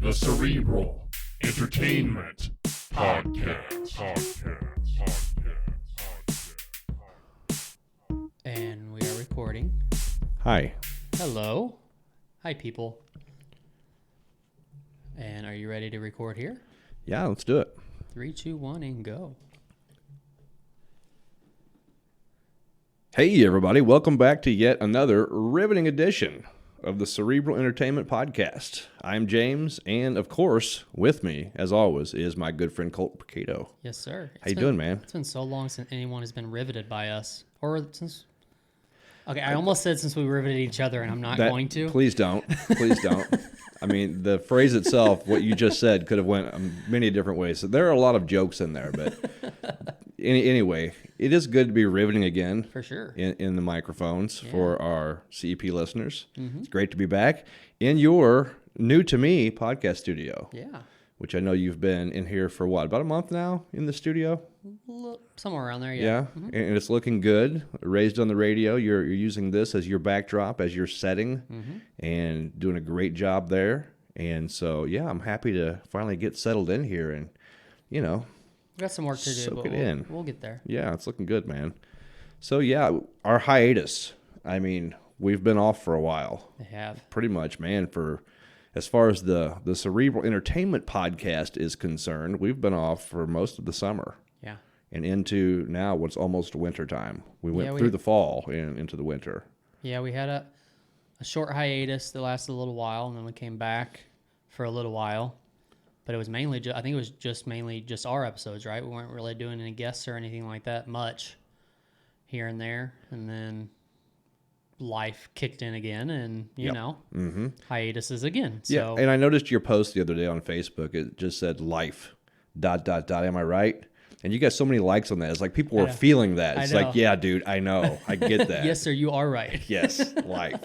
The Cerebral Entertainment Podcast. And we are recording. Hi. Hello. Hi, people. And are you ready to record here? Yeah, let's do it. 3, 2, 1, and go. Hey, everybody. Welcome back to yet another riveting edition of the Cerebral Entertainment Podcast. I'm James, and of course, with me, as always, is my good friend Colt Cato. Yes, sir. How you doing, man? It's been so long since anyone has been riveted by us. Or since... Okay, I almost said since we riveted each other, and I'm not going to. Please don't. Please don't. I mean, the phrase itself, what you just said, could have went many different ways. So there are a lot of jokes in there, but anyway, it is good to be riveting again. For sure. In the microphones for our CEP listeners. Mm-hmm. It's great to be back in your new-to-me podcast studio. Yeah. Which I know you've been in here for what, about a month now in the studio? Somewhere around there, yeah. Yeah, Mm-hmm. and it's looking good. Raised on the radio, you're using this as your backdrop, as your setting, and doing a great job there. And so, yeah, I'm happy to finally get settled in here and, We got some work to do, soak but it in. We'll get there. Yeah, it's looking good, man. So, yeah, our hiatus. I mean, we've been off for a while. They have. Pretty much, man. For as far as the Cerebral Entertainment Podcast is concerned, we've been off for most of the summer. Yeah. And into now what's almost winter time. We went through the fall and into the winter. Yeah, we had a short hiatus that lasted a little while, and then we came back for a little while. But it was mainly, I think it was mainly just our episodes, right? We weren't really doing any guests or anything like that much here and there. And then life kicked in again, and, hiatuses again. So, Yeah, and I noticed your post the other day on Facebook. It just said life, ... Am I right? And you got so many likes on that. It's like people were feeling that. It's like, yeah, dude, I know. I get that. Yes, sir, you are right. Yes, life.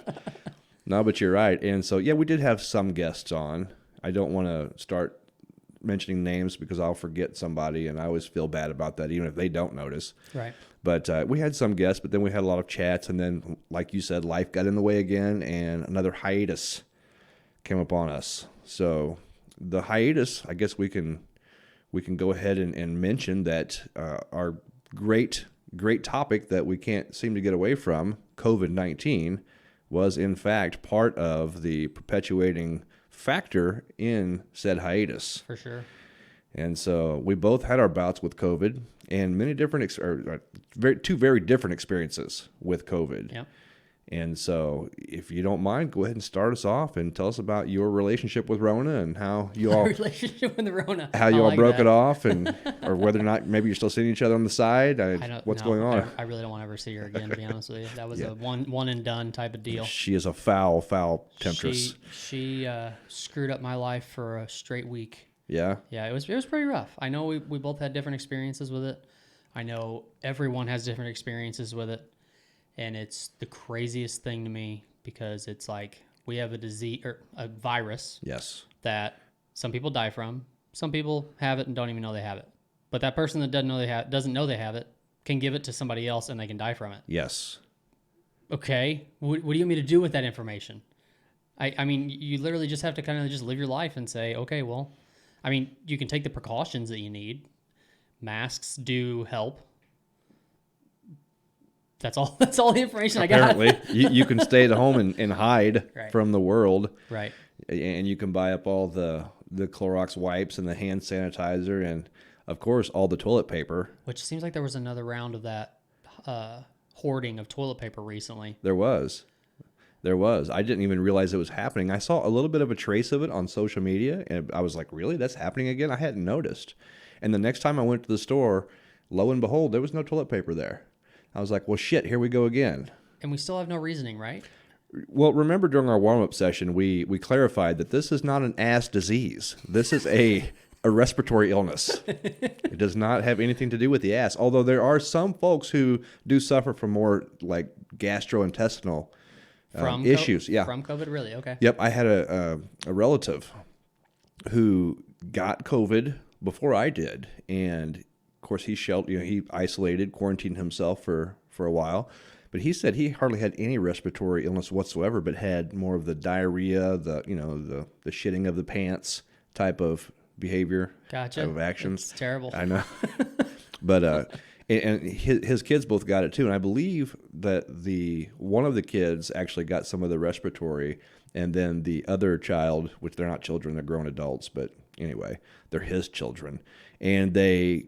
No, but you're right. And so, yeah, we did have some guests on. I don't want to start mentioning names because I'll forget somebody, and I always feel bad about that, even if they don't notice. Right. But we had some guests, but then we had a lot of chats, and then, like you said, life got in the way again, and another hiatus came upon us. So the hiatus, I guess we can go ahead and mention that our great topic that we can't seem to get away from, COVID-19, was in fact part of the perpetuating factor in said hiatus. For sure. And so we both had our bouts with COVID and many different, two very different experiences with COVID. Yep. And so if you don't mind, go ahead and start us off and tell us about your relationship with Rona and how you all relationship with the Rona. how you all like broke that. it off, and or whether or not maybe you're still seeing each other on the side. What's going on? I really don't want to ever see her again, to be honest with you. That was a one and done type of deal. She is a foul temptress. She screwed up my life for a straight week. Yeah. Yeah, it was pretty rough. I know we both had different experiences with it. I know everyone has different experiences with it. And it's the craziest thing to me because it's like we have a disease or a virus that some people die from. Some people have it and don't even know they have it. But that person that doesn't know they have it can give it to somebody else and they can die from it. Yes. Okay. What do you want me to do with that information? I mean, you literally just have to kind of just live your life and say, okay, well, I mean, you can take the precautions that you need. Masks do help. That's all the information Apparently, I got. you can stay at home and hide Right. from the world. Right. And you can buy up all the Clorox wipes and the hand sanitizer and, of course, all the toilet paper. Which seems like there was another round of that hoarding of toilet paper recently. There was. I didn't even realize it was happening. I saw a little bit of a trace of it on social media, and I was like, really? That's happening again? I hadn't noticed. And the next time I went to the store, lo and behold, there was no toilet paper there. I was like, well, shit, here we go again. And we still have no reasoning, right? Well, remember during our warm-up session, we clarified that this is not an ass disease. This is a respiratory illness. It does not have anything to do with the ass, although there are some folks who do suffer from more like gastrointestinal issues. Yeah. From COVID, really? Okay. Yep. I had a relative who got COVID before I did, and of course he isolated, quarantined himself for a while. But he said he hardly had any respiratory illness whatsoever, but had more of the diarrhea, the shitting of the pants, type of behavior, Gotcha. type of actions. It's terrible. I know. But and his kids both got it too, and I believe that one of the kids actually got some of the respiratory, and then the other child, which they're not children, they're grown adults, but anyway, they're his children, and they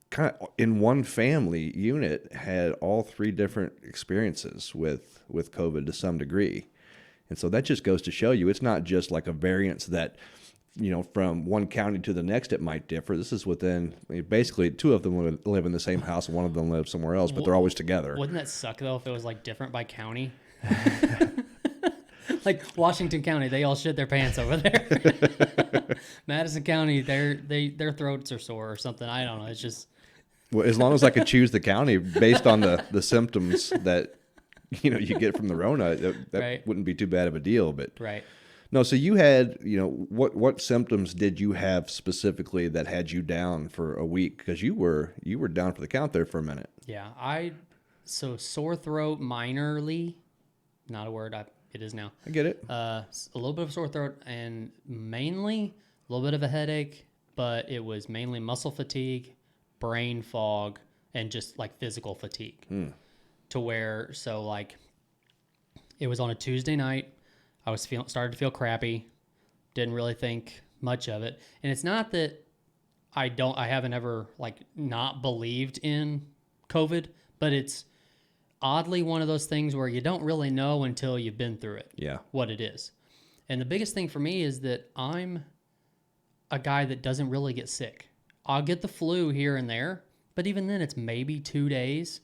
kind of in one family unit had all three different experiences with COVID to some degree, and so that just goes to show you it's not just like a variance that, from one county to the next, it might differ. This is within, basically, two of them live in the same house, and one of them lives somewhere else, but they're always together. Wouldn't that suck, though, if it was, like, different by county? Like, Washington County, they all shit their pants over there. Madison County, their throats are sore or something. I don't know. It's just... Well, as long as I could choose the county based on the symptoms that, you get from the Rona, that Right. wouldn't be too bad of a deal, but... Right. No, so you had, what symptoms did you have specifically that had you down for a week? Because you were down for the count there for a minute. Yeah, so sore throat minorly, not a word, it is now. I get it. A little bit of sore throat and mainly a little bit of a headache, but it was mainly muscle fatigue, brain fog, and just like physical fatigue. To where, so like, it was on a Tuesday night. I was started to feel crappy. Didn't really think much of it. And it's not that I haven't ever like not believed in COVID, but it's oddly one of those things where you don't really know until you've been through it. Yeah. What it is. And the biggest thing for me is that I'm a guy that doesn't really get sick. I'll get the flu here and there, but even then it's maybe 2 days.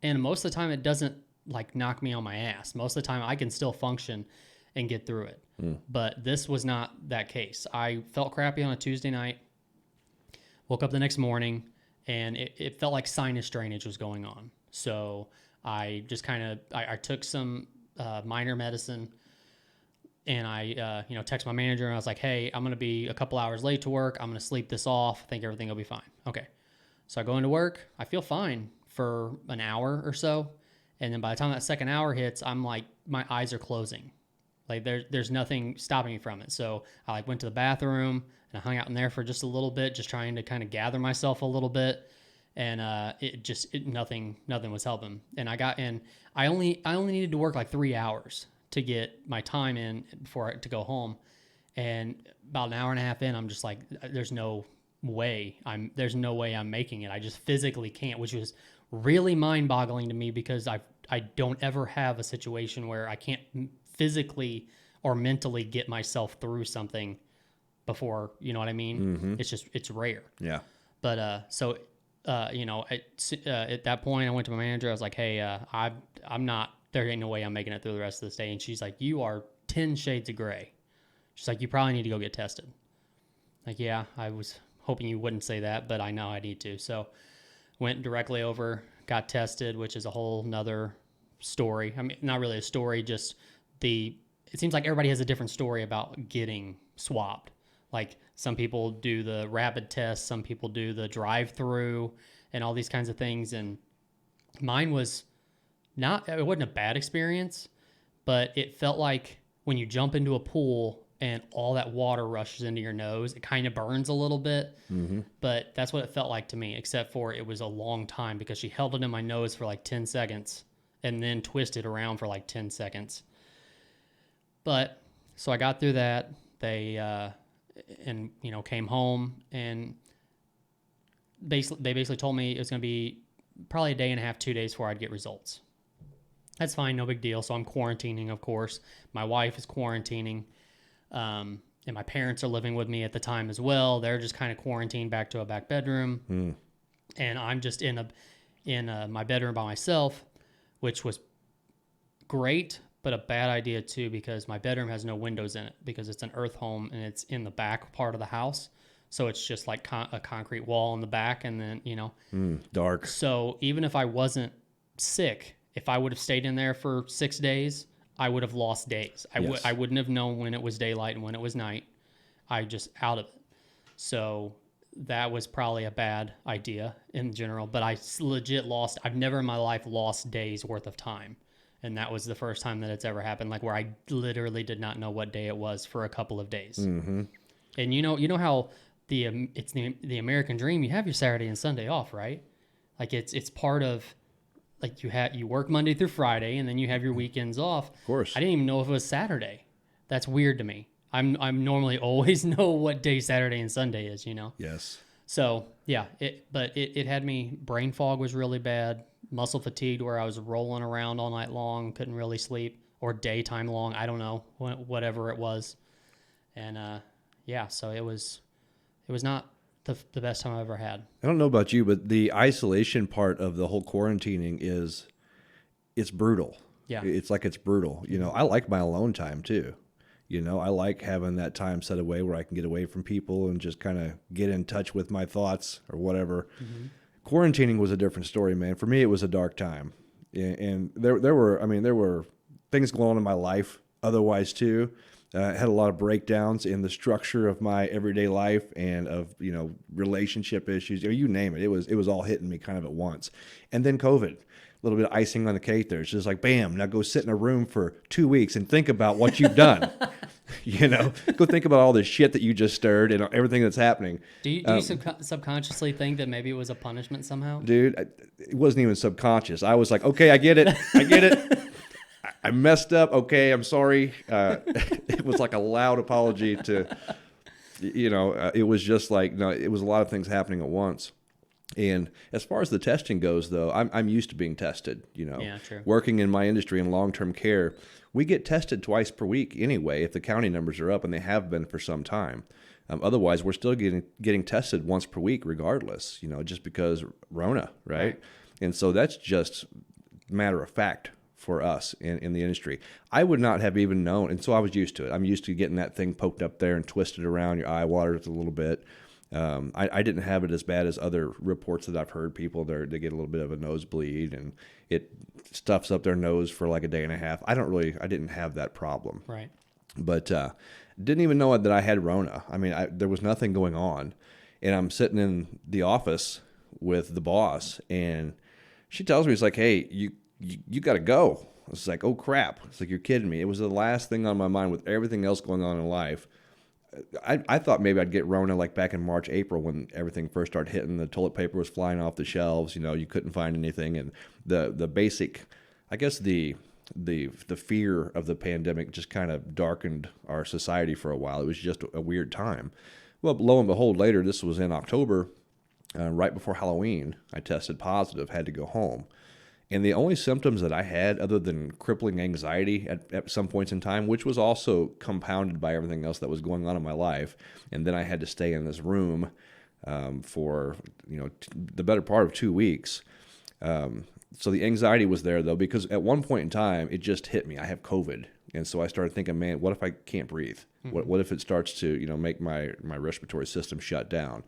And most of the time it doesn't like knock me on my ass. Most of the time I can still function and get through it. But this was not that case. I felt crappy on a Tuesday night, woke up the next morning, and it felt like sinus drainage was going on. So I just I took some minor medicine, and I text my manager, and I was like, hey, I'm going to be a couple hours late to work. I'm going to sleep this off. I think everything will be fine. Okay. So I go into work. I feel fine for an hour or so. And then by the time that second hour hits, I'm like, my eyes are closing. Like there's nothing stopping me from it. So I like went to the bathroom and I hung out in there for just a little bit, just trying to kind of gather myself a little bit. And nothing was helping. And I only needed to work like 3 hours to get my time in to go home. And about an hour and a half in, I'm just like, there's no way I'm making it. I just physically can't, which was really mind boggling to me because I don't ever have a situation where I can't physically or mentally get myself through something before, you know what I mean? Mm-hmm. It's rare. Yeah. But, at that point I went to my manager. I was like, hey, I'm not, there ain't no way I'm making it through the rest of this day. And she's like, you are 10 shades of gray. She's like, you probably need to go get tested. Like, yeah, I was hoping you wouldn't say that, but I know I need to. So went directly over, got tested, which is a whole nother story. I mean, not really a story, just it seems like everybody has a different story about getting swabbed. Like some people do the rapid test, some people do the drive-through and all these kinds of things. And mine was it wasn't a bad experience, but it felt like when you jump into a pool and all that water rushes into your nose, it kind of burns a little bit. Mm-hmm. But that's what it felt like to me, except for it was a long time because she held it in my nose for like 10 seconds and then twisted around for like 10 seconds. But so I got through that. They came home and they basically told me it was going to be probably a day and a half, 2 days before I'd get results. That's fine, no big deal. So I'm quarantining, of course. My wife is quarantining, and my parents are living with me at the time as well. They're just kind of quarantined back to a back bedroom, and I'm just in my bedroom by myself, which was great, but a bad idea too because my bedroom has no windows in it because it's an earth home and it's in the back part of the house. So it's just like a concrete wall in the back and then, dark. So even if I wasn't sick, if I would have stayed in there for 6 days, I would have lost days. I wouldn't have known when it was daylight and when it was night. I just out of it. So that was probably a bad idea in general, but I legit I've never in my life lost days worth of time. And that was the first time that it's ever happened, like where I literally did not know what day it was for a couple of days. Mm-hmm. And you know how it's the American dream. You have your Saturday and Sunday off, right? Like it's part of, like you work Monday through Friday, and then you have your weekends off. Of course. I didn't even know if it was Saturday. That's weird to me. I'm normally always know what day Saturday and Sunday is, you know? Yes. So yeah, it had me, brain fog was really bad, muscle fatigued where I was rolling around all night long, couldn't really sleep, or daytime long, I don't know, whatever it was. And yeah, so it was not the best time I've ever had. I don't know about you, but the isolation part of the whole quarantining it's brutal. Yeah. It's brutal. You know, I like my alone time too. You know, I like having that time set away where I can get away from people and just kind of get in touch with my thoughts or whatever. Mm-hmm. Quarantining was a different story, man. For me, it was a dark time. And there were things going on in my life otherwise too. I had a lot of breakdowns in the structure of my everyday life and of, you know, relationship issues, or you name it. It was all hitting me kind of at once. And then COVID. A little bit of icing on the cake there. It's just like, bam, now go sit in a room for 2 weeks and think about what you've done. You know, go think about all the shit that you just stirred and everything that's happening. Do you subconsciously think that maybe it was a punishment somehow? Dude, it wasn't even subconscious. I was like, okay, I get it. I messed up. Okay, I'm sorry. It was like a loud apology to, you know, it was just like, no, it was a lot of things happening at once. And as far as the testing goes, though, I'm used to being tested, you know. Yeah, true. Working in my industry in long-term care, we get tested twice per week anyway if the county numbers are up, and they have been for some time. Otherwise, we're still getting tested once per week regardless, you know, just because Rona, right? And so that's just matter of fact for us in the industry. I would not have even known, and so I was used to it. I'm used to getting that thing poked up there and twisted around your eye, watered a little bit. I didn't have it as bad as other reports that I've heard. People they get a little bit of a nosebleed and it stuffs up their nose for like a day and a half. I didn't have that problem. Right. But didn't even know that I had Rona. I mean, there was nothing going on, and I'm sitting in the office with the boss, and she tells me, it's like, hey, you got to go. It's like, oh crap. It's like, you're kidding me. It was the last thing on my mind with everything else going on in life. I thought maybe I'd get Rona like back in March, April when everything first started hitting. The toilet paper was flying off the shelves. You know, you couldn't find anything. And the basic, I guess the fear of the pandemic just kind of darkened our society for a while. It was just a weird time. Well, lo and behold, later, this was in October, right before Halloween, I tested positive, had to go home. And the only symptoms that I had, other than crippling anxiety at some points in time, which was also compounded by everything else that was going on in my life, and then I had to stay in this room for the better part of 2 weeks. So the anxiety was there, though, because at one point in time, it just hit me. I have COVID. And so I started thinking, man, what if I can't breathe? Mm-hmm. What if it starts to make my respiratory system shut down?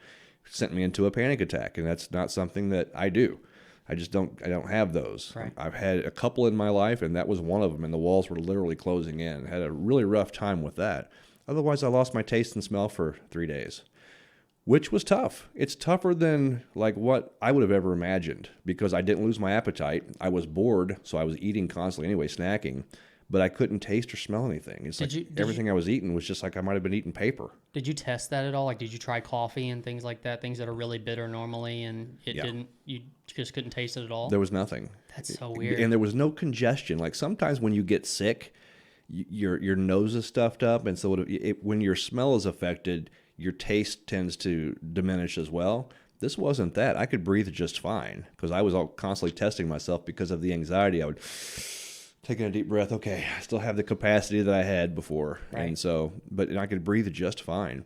It sent me into a panic attack, and that's not something that I do. I don't have those. Right. I've had a couple in my life, and that was one of them, and the walls were literally closing in. I had a really rough time with that. Otherwise, I lost my taste and smell for 3 days, which was tough. It's tougher than like what I would have ever imagined, because I didn't lose my appetite. I was bored, so I was eating constantly anyway, snacking, but I couldn't taste or smell anything. It's everything I was eating was just like I might have been eating paper. Did you test that at all? Like, did you try coffee and things like that, things that are really bitter normally, and you just couldn't taste it at all? There was nothing. That's so weird. And there was no congestion. Like sometimes when you get sick, your nose is stuffed up, and so when your smell is affected, your taste tends to diminish as well. This wasn't that. I could breathe just fine because I was all constantly testing myself because of the anxiety. I would taking a deep breath. Okay, I still have the capacity that I had before. Right. And so, but I could breathe just fine,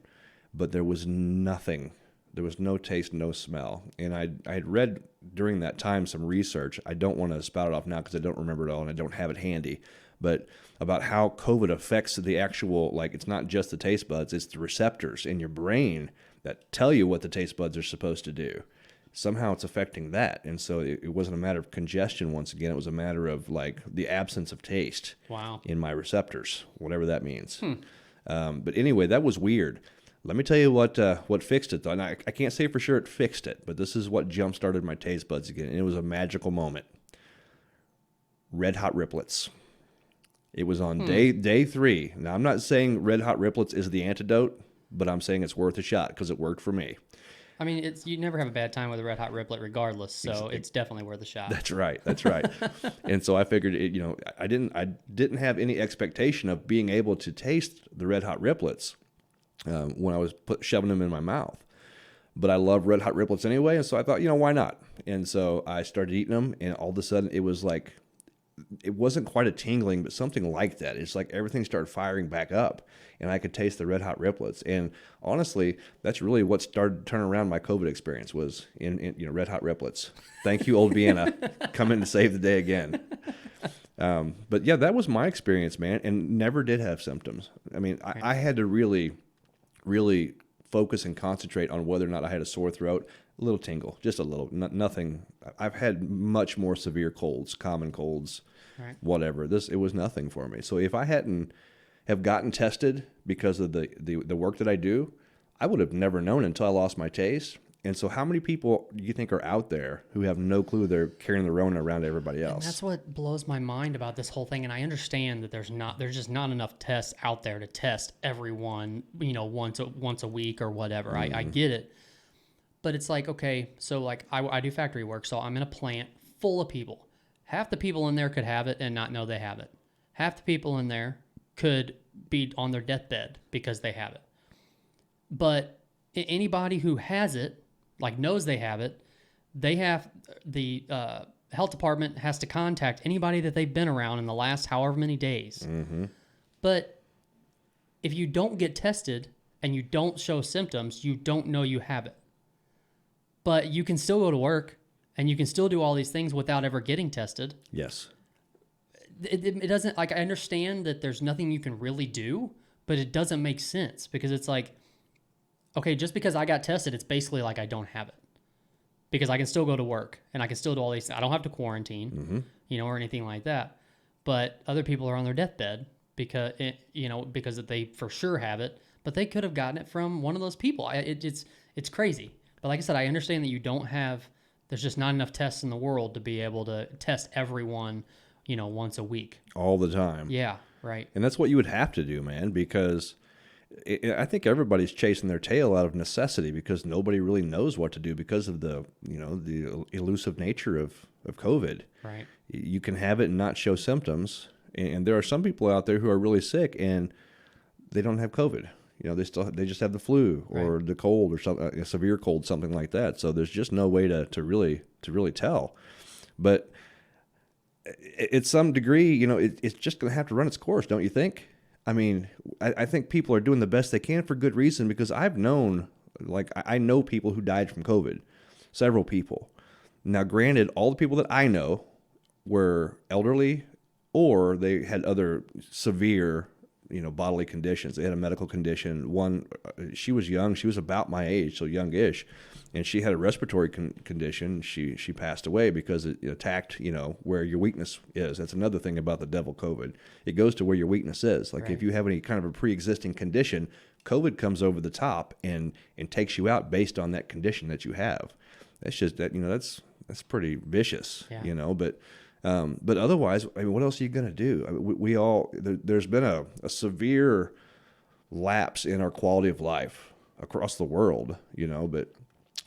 but there was nothing. There was no taste, no smell. And I had read during that time some research. I don't want to spout it off now because I don't remember it all and I don't have it handy, but about how COVID affects the actual, like, it's not just the taste buds, it's the receptors in your brain that tell you what the taste buds are supposed to do. Somehow it's affecting that. And so it wasn't a matter of congestion once again. It was a matter of like the absence of taste in my receptors, whatever that means. But anyway, that was weird. Let me tell you what fixed it, though. And I can't say for sure it fixed it, but this is what jump-started my taste buds again. And it was a magical moment. Red Hot Riplets. It was on day 3. Now, I'm not saying Red Hot Riplets is the antidote. but I'm saying it's worth a shot because it worked for me. I mean, you never have a bad time with a Red Hot Riplet regardless, so it's definitely worth a shot. That's right. That's right. And so I figured, I didn't have any expectation of being able to taste the Red Hot Riplets when I was shoving them in my mouth. But I love Red Hot Riplets anyway, and so I thought, why not? And so I started eating them, and all of a sudden it was like, it wasn't quite a tingling, but something like that. It's like everything started firing back up, and I could taste the Red Hot Riplets. And honestly, that's really what started to turn around my COVID experience was in Red Hot Riplets. Thank you, Old Vienna, coming to save the day again. But yeah, that was my experience, man, and never did have symptoms. I mean, I had to really, really focus and concentrate on whether or not I had a sore throat, a little tingle, just a little, nothing. I've had much more severe colds, common colds, right. Whatever. It was nothing for me. So if I hadn't have gotten tested because of the work that I do, I would have never known until I lost my taste. And so how many people do you think are out there who have no clue they're carrying the Rona around to everybody else? And that's what blows my mind about this whole thing. And I understand that there's just not enough tests out there to test everyone, once a week or whatever. Mm-hmm. I get it. But it's like, okay, so like I do factory work, so I'm in a plant full of people. Half the people in there could have it and not know they have it. Half the people in there could be on their deathbed because they have it. But anybody who has it, like knows they have it, they have the health department has to contact anybody that they've been around in the last however many days. Mm-hmm. But if you don't get tested and you don't show symptoms, you don't know you have it. But you can still go to work and you can still do all these things without ever getting tested. Yes. It doesn't, like, I understand that there's nothing you can really do, but it doesn't make sense because it's like, okay, just because I got tested, it's basically like I don't have it because I can still go to work and I can still do all these things. I don't have to quarantine, mm-hmm. Or anything like that. But other people are on their deathbed because they for sure have it, but they could have gotten it from one of those people. It's crazy. But like I said, I understand that there's just not enough tests in the world to be able to test everyone, once a week. All the time. Yeah, right. And that's what you would have to do, man, because I think everybody's chasing their tail out of necessity because nobody really knows what to do because of the elusive nature of COVID. Right. You can have it and not show symptoms. And there are some people out there who are really sick and they don't have COVID. They just have the flu or right. the cold or something, a severe cold, something like that. So there's just no way to really tell. But at some degree, it's just going to have to run its course, don't you think? I mean, I think people are doing the best they can for good reason because I've known, I know people who died from COVID, several people. Now, granted, all the people that I know were elderly or they had other severe bodily conditions. They had a medical condition. One, she was young. She was about my age, so youngish. And she had a respiratory condition. She passed away because it attacked, where your weakness is. That's another thing about the devil COVID. It goes to where your weakness is. Like if you have any kind of a pre-existing condition, COVID comes over the top and takes you out based on that condition that you have. That's just that, that's pretty vicious, But otherwise, I mean, what else are you going to do? I mean, there's been a severe lapse in our quality of life across the world, but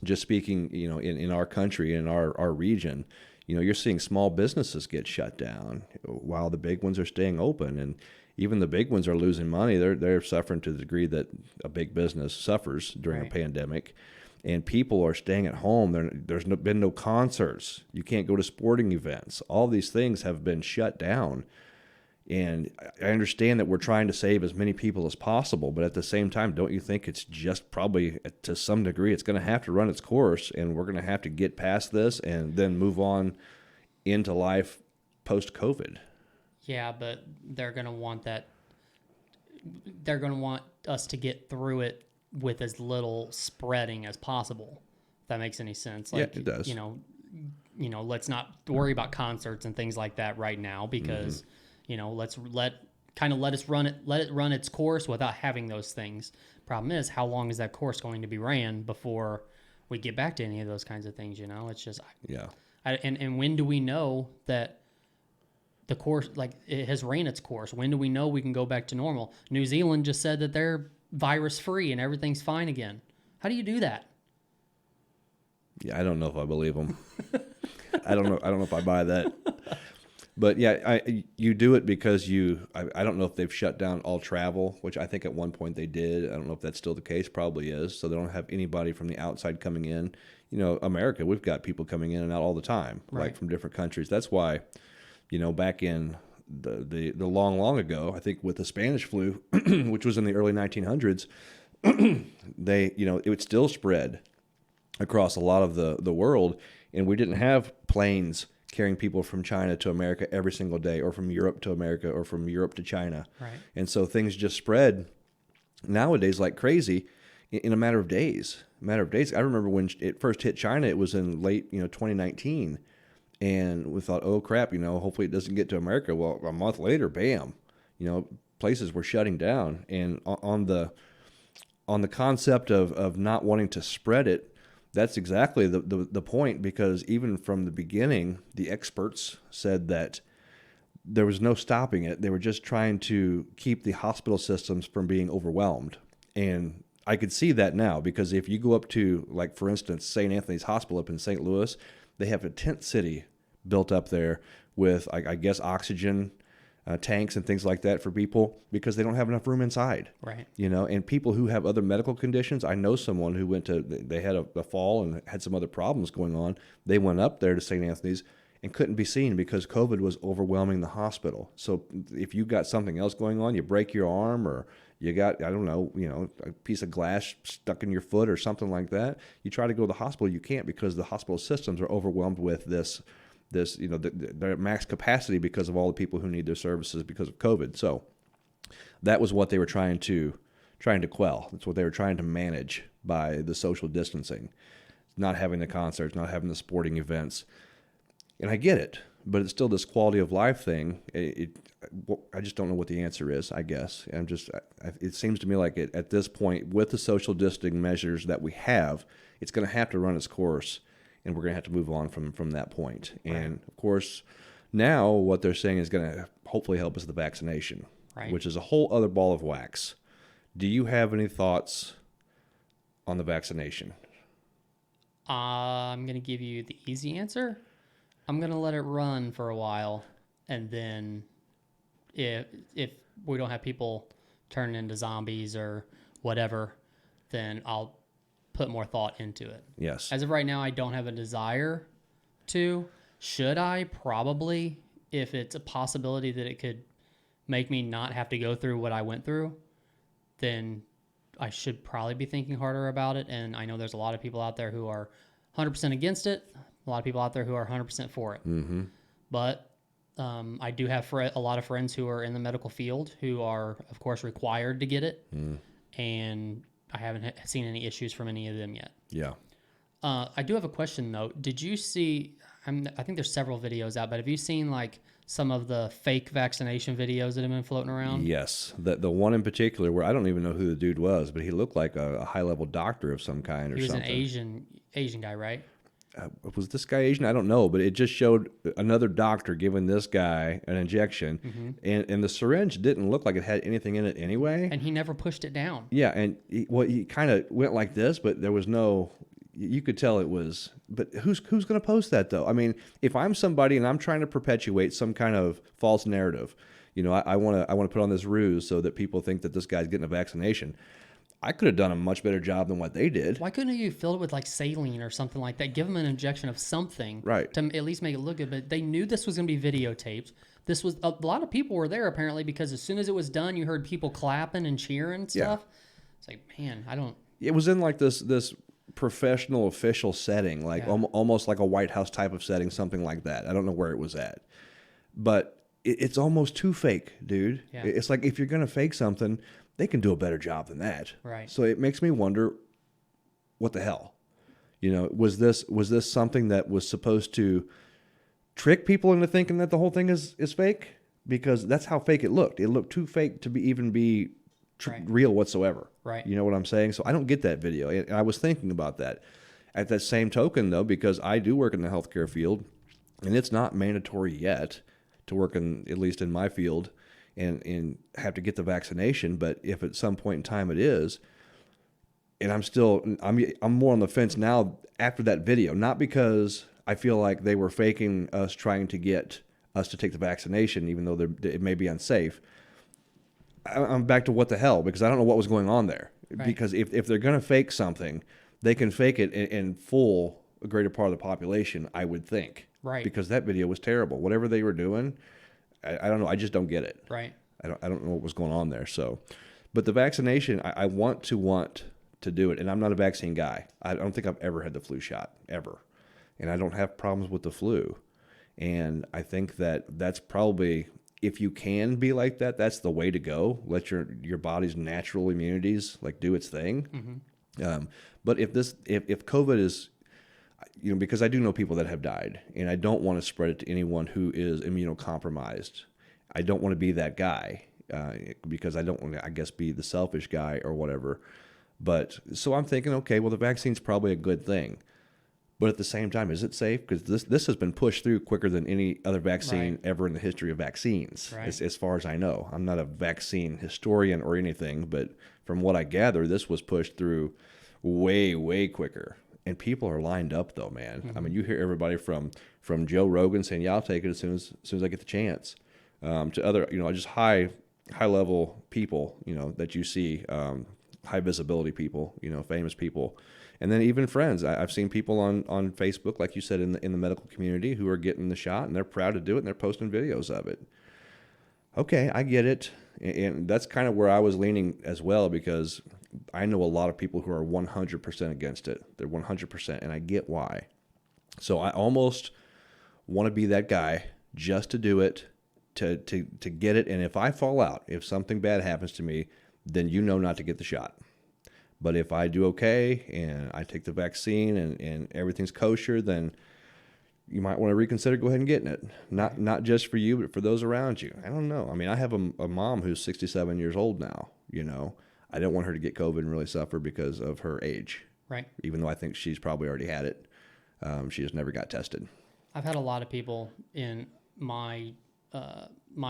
just speaking, in our country, in our region, you're seeing small businesses get shut down while the big ones are staying open. And even the big ones are losing money. They're suffering to the degree that a big business suffers during a pandemic. And people are staying at home. There's been no concerts. You can't go to sporting events. All these things have been shut down. And I understand that we're trying to save as many people as possible, but at the same time, don't you think it's just probably to some degree it's going to have to run its course, and we're going to have to get past this and then move on into life post-COVID? Yeah, but they're going to want that. They're going to want us to get through it with as little spreading as possible. If that makes any sense. Yeah, it does. Let's not worry about concerts and things like that right now because, let's let it run its course without having those things. Problem is, how long is that course going to be ran before we get back to any of those kinds of things? It's just, and when do we know that the course, it has ran its course? When do we know we can go back to normal? New Zealand just said that they're virus free and everything's fine again. How do you do that? Yeah, I don't know if I believe them. I don't know if I buy that. But yeah, you do it because I don't know if they've shut down all travel, which I think at one point they did. I don't know if that's still the case. Probably is. So they don't have anybody from the outside coming in. You know, America, we've got people coming in and out all the time, Right. like from different countries. That's why, you know, back in the long ago, I think with the Spanish flu, which was in the early 1900s, it would still spread across a lot of the world, and we didn't have planes carrying people from China to America every single day, or from Europe to America, or from Europe to China. Right. And so things just spread nowadays like crazy in a matter of days. I remember when it first hit China, it was in late 2019, and we thought, oh crap, hopefully it doesn't get to America. Well, a month later, bam, places were shutting down. And on the concept of not wanting to spread it, that's exactly the point, because even from the beginning, the experts said that there was no stopping it. They were just trying to keep the hospital systems from being overwhelmed. And I could see that now, because if you go up to, like, for instance, St. Anthony's Hospital up in St. Louis, they have a tent city built up there with, I guess, oxygen tanks and things like that for people, because they don't have enough room inside. Right. And people who have other medical conditions. I know someone who they had a fall and had some other problems going on. They went up there to St. Anthony's and couldn't be seen because COVID was overwhelming the hospital. So if you got something else going on, you break your arm, or you got, I don't know, a piece of glass stuck in your foot or something like that, you try to go to the hospital, you can't, because the hospital systems are overwhelmed with this, their max capacity because of all the people who need their services because of COVID. So that was what they were trying to quell. That's what they were trying to manage by the social distancing, not having the concerts, not having the sporting events. And I get it, but it's still this quality of life thing. I just don't know what the answer is, I guess. It seems to me like at this point, with the social distancing measures that we have, it's going to have to run its course, and we're going to have to move on from that point. Right. And, of course, now what they're saying is going to hopefully help us the vaccination, right, which is a whole other ball of wax. Do you have any thoughts on the vaccination? I'm going to give you the easy answer. I'm going to let it run for a while, and then if we don't have people turning into zombies or whatever, then I'll put more thought into it. Yes. As of right now, I don't have a desire to. Should I? Probably. If it's a possibility that it could make me not have to go through what I went through, then I should probably be thinking harder about it. And I know there's a lot of people out there who are 100% against it. A lot of people out there who are 100% for it. Mm-hmm. But I do have a lot of friends who are in the medical field who are, of course, required to get it. And I haven't seen any issues from any of them yet. Yeah. I do have a question, though. Did you see, I think there's several videos out, but have you seen like some of the fake vaccination videos that have been floating around? Yes. The one in particular where I don't even know who the dude was, but he looked like a high-level doctor of some kind or something. He was an Asian guy, right? Was this guy Asian? I don't know, but it just showed another doctor giving this guy an injection, and the syringe didn't look like it had anything in it anyway. And he never pushed it down. Yeah, and he kind of went like this, but there was no. You could tell it was. But who's going to post that though? I mean, if I'm somebody and I'm trying to perpetuate some kind of false narrative, I want to put on this ruse so that people think that this guy's getting a vaccination. I could have done a much better job than what they did. Why couldn't you fill it with like saline or something like that? Give them an injection of something, right, to at least make it look good. But they knew this was going to be videotaped. This was a lot of people were there apparently, because as soon as it was done, you heard people clapping and cheering and stuff. Yeah. It's like, man, I don't. It was in like this professional official setting, like almost like a White House type of setting, something like that. I don't know where it was at, but it's almost too fake, dude. Yeah. It's like if you're going to fake something, they can do a better job than that. Right. So it makes me wonder, what the hell? Was this something that was supposed to trick people into thinking that the whole thing is fake? Because that's how fake it looked. It looked too fake to be real whatsoever. Right. You know what I'm saying? So I don't get that video. And I was thinking about that. At that same token, though, because I do work in the healthcare field, and it's not mandatory yet to work at least in my field, and have to get the vaccination. But if at some point in time it is, and I'm more on the fence now after that video, not because I feel like they were faking us trying to get us to take the vaccination, even though it may be unsafe. I'm back to what the hell, because I don't know what was going on there. Right. Because if they're going to fake something, they can fake it and fool a greater part of the population, I would think. Right. Because that video was terrible. Whatever they were doing, I don't know. I just don't get it. Right. I don't know what was going on there. So, but the vaccination, I want to do it, and I'm not a vaccine guy. I don't think I've ever had the flu shot, ever. And I don't have problems with the flu. And I think that's probably, if you can be like that, that's the way to go. Let your body's natural immunities like do its thing. Mm-hmm. But if COVID is, because I do know people that have died, and I don't want to spread it to anyone who is immunocompromised. I don't want to be that guy because I don't want to, I guess, be the selfish guy or whatever. But so I'm thinking, okay, well, the vaccine's probably a good thing. But at the same time, is it safe? Because this has been pushed through quicker than any other vaccine ever in the history of vaccines, as far as I know. I'm not a vaccine historian or anything, but from what I gather, this was pushed through way, way quicker. And people are lined up, though, man. Mm-hmm. I mean, you hear everybody from Joe Rogan saying, "Yeah, I'll take it as soon as I get the chance," to other, just high level people, that you see, high visibility people, famous people. And then even friends. I've seen people on Facebook, like you said, in the medical community, who are getting the shot, and they're proud to do it, and they're posting videos of it. Okay, I get it. And that's kind of where I was leaning as well, because I know a lot of people who are 100% against it. They're 100%, and I get why. So I almost want to be that guy just to do it, to get it. And if I fall out, if something bad happens to me, then not to get the shot. But if I do okay and I take the vaccine and everything's kosher, then you might want to reconsider go ahead and getting it. Not just for you, but for those around you. I don't know. I mean, I have a mom who's 67 years old now, I don't want her to get COVID and really suffer because of her age. Right. Even though I think she's probably already had it. She just never got tested. I've had a lot of people in my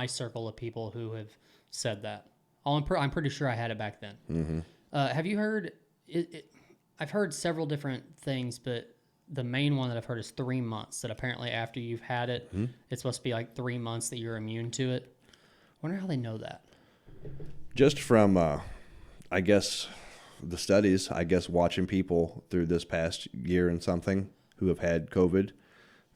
circle of people who have said that. I'm pretty sure I had it back then. Mm-hmm. Have you heard I've heard several different things, but the main one that I've heard is 3 months, that apparently after you've had it, it's supposed to be like 3 months that you're immune to it. I wonder how they know that. Just from, I guess, the studies, watching people through this past year and something who have had COVID.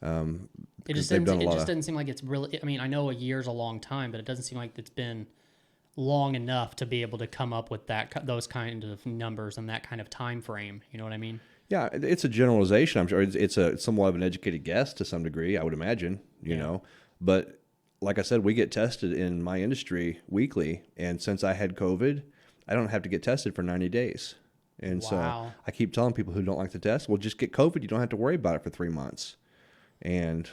It just doesn't seem like it's really, I mean, I know a year's a long time, but it doesn't seem like it's been long enough to be able to come up with those kind of numbers and that kind of time frame. You know what I mean? Yeah, it's a generalization. I'm sure it's somewhat of an educated guess to some degree, I would imagine, you know. But like I said, we get tested in my industry weekly, and since I had COVID, I don't have to get tested for 90 days. And so I keep telling people who don't like the test, well, just get COVID. You don't have to worry about it for 3 months and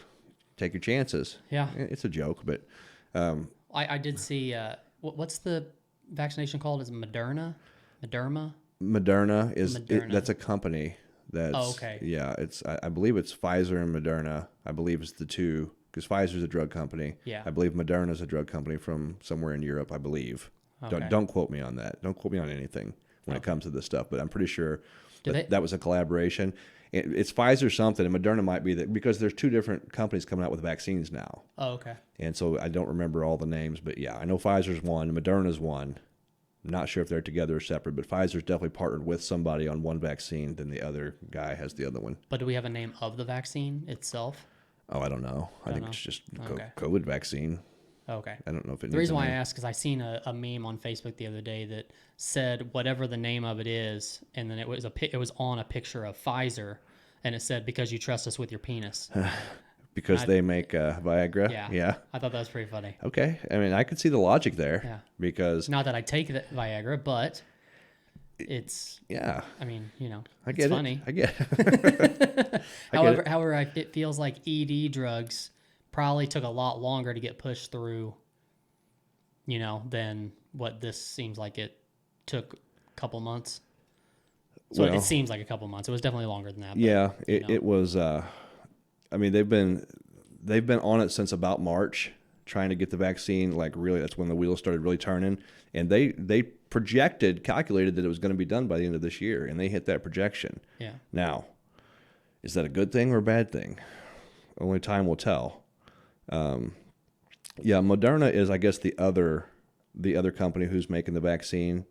take your chances. Yeah. It's a joke, but I did see what's the vaccination called? Is it Moderna? Moderna is that's a company. Okay. Yeah, I believe it's Pfizer and Moderna. I believe it's the two, because Pfizer's a drug company. Yeah. I believe Moderna's a drug company from somewhere in Europe, I believe. Okay. Don't quote me on that. Don't quote me on anything when it comes to this stuff, but I'm pretty sure that was a collaboration. It's Pfizer something, and Moderna might be that, because there's two different companies coming out with vaccines now. Oh, okay. And so I don't remember all the names, but yeah, I know Pfizer's one, Moderna's one. I'm not sure if they're together or separate, but Pfizer's definitely partnered with somebody on one vaccine, then the other guy has the other one. But do we have a name of the vaccine itself? Oh, I don't know. I think it's just COVID vaccine. Okay. I don't know if it. The reason why I asked is I seen a meme on Facebook the other day that said whatever the name of it is, and then it was on a picture of Pfizer, and it said, "Because you trust us with your penis." Because they make Viagra. Yeah. I thought that was pretty funny. Okay. I mean, I could see the logic there. Yeah. Because not that I take the Viagra, but it's. Yeah. I mean, I get it's funny. I get it. However, it feels like ED drugs probably took a lot longer to get pushed through, than what this seems like it took a couple months. So it seems like a couple months. It was definitely longer than that. But, yeah, it was. I mean, they've been on it since about March trying to get the vaccine. Like really, that's when the wheels started really turning. And they calculated that it was going to be done by the end of this year, and they hit that projection. Yeah. Now, is that a good thing or a bad thing? Only time will tell. Yeah, Moderna is, I guess, the other company who's making the vaccine,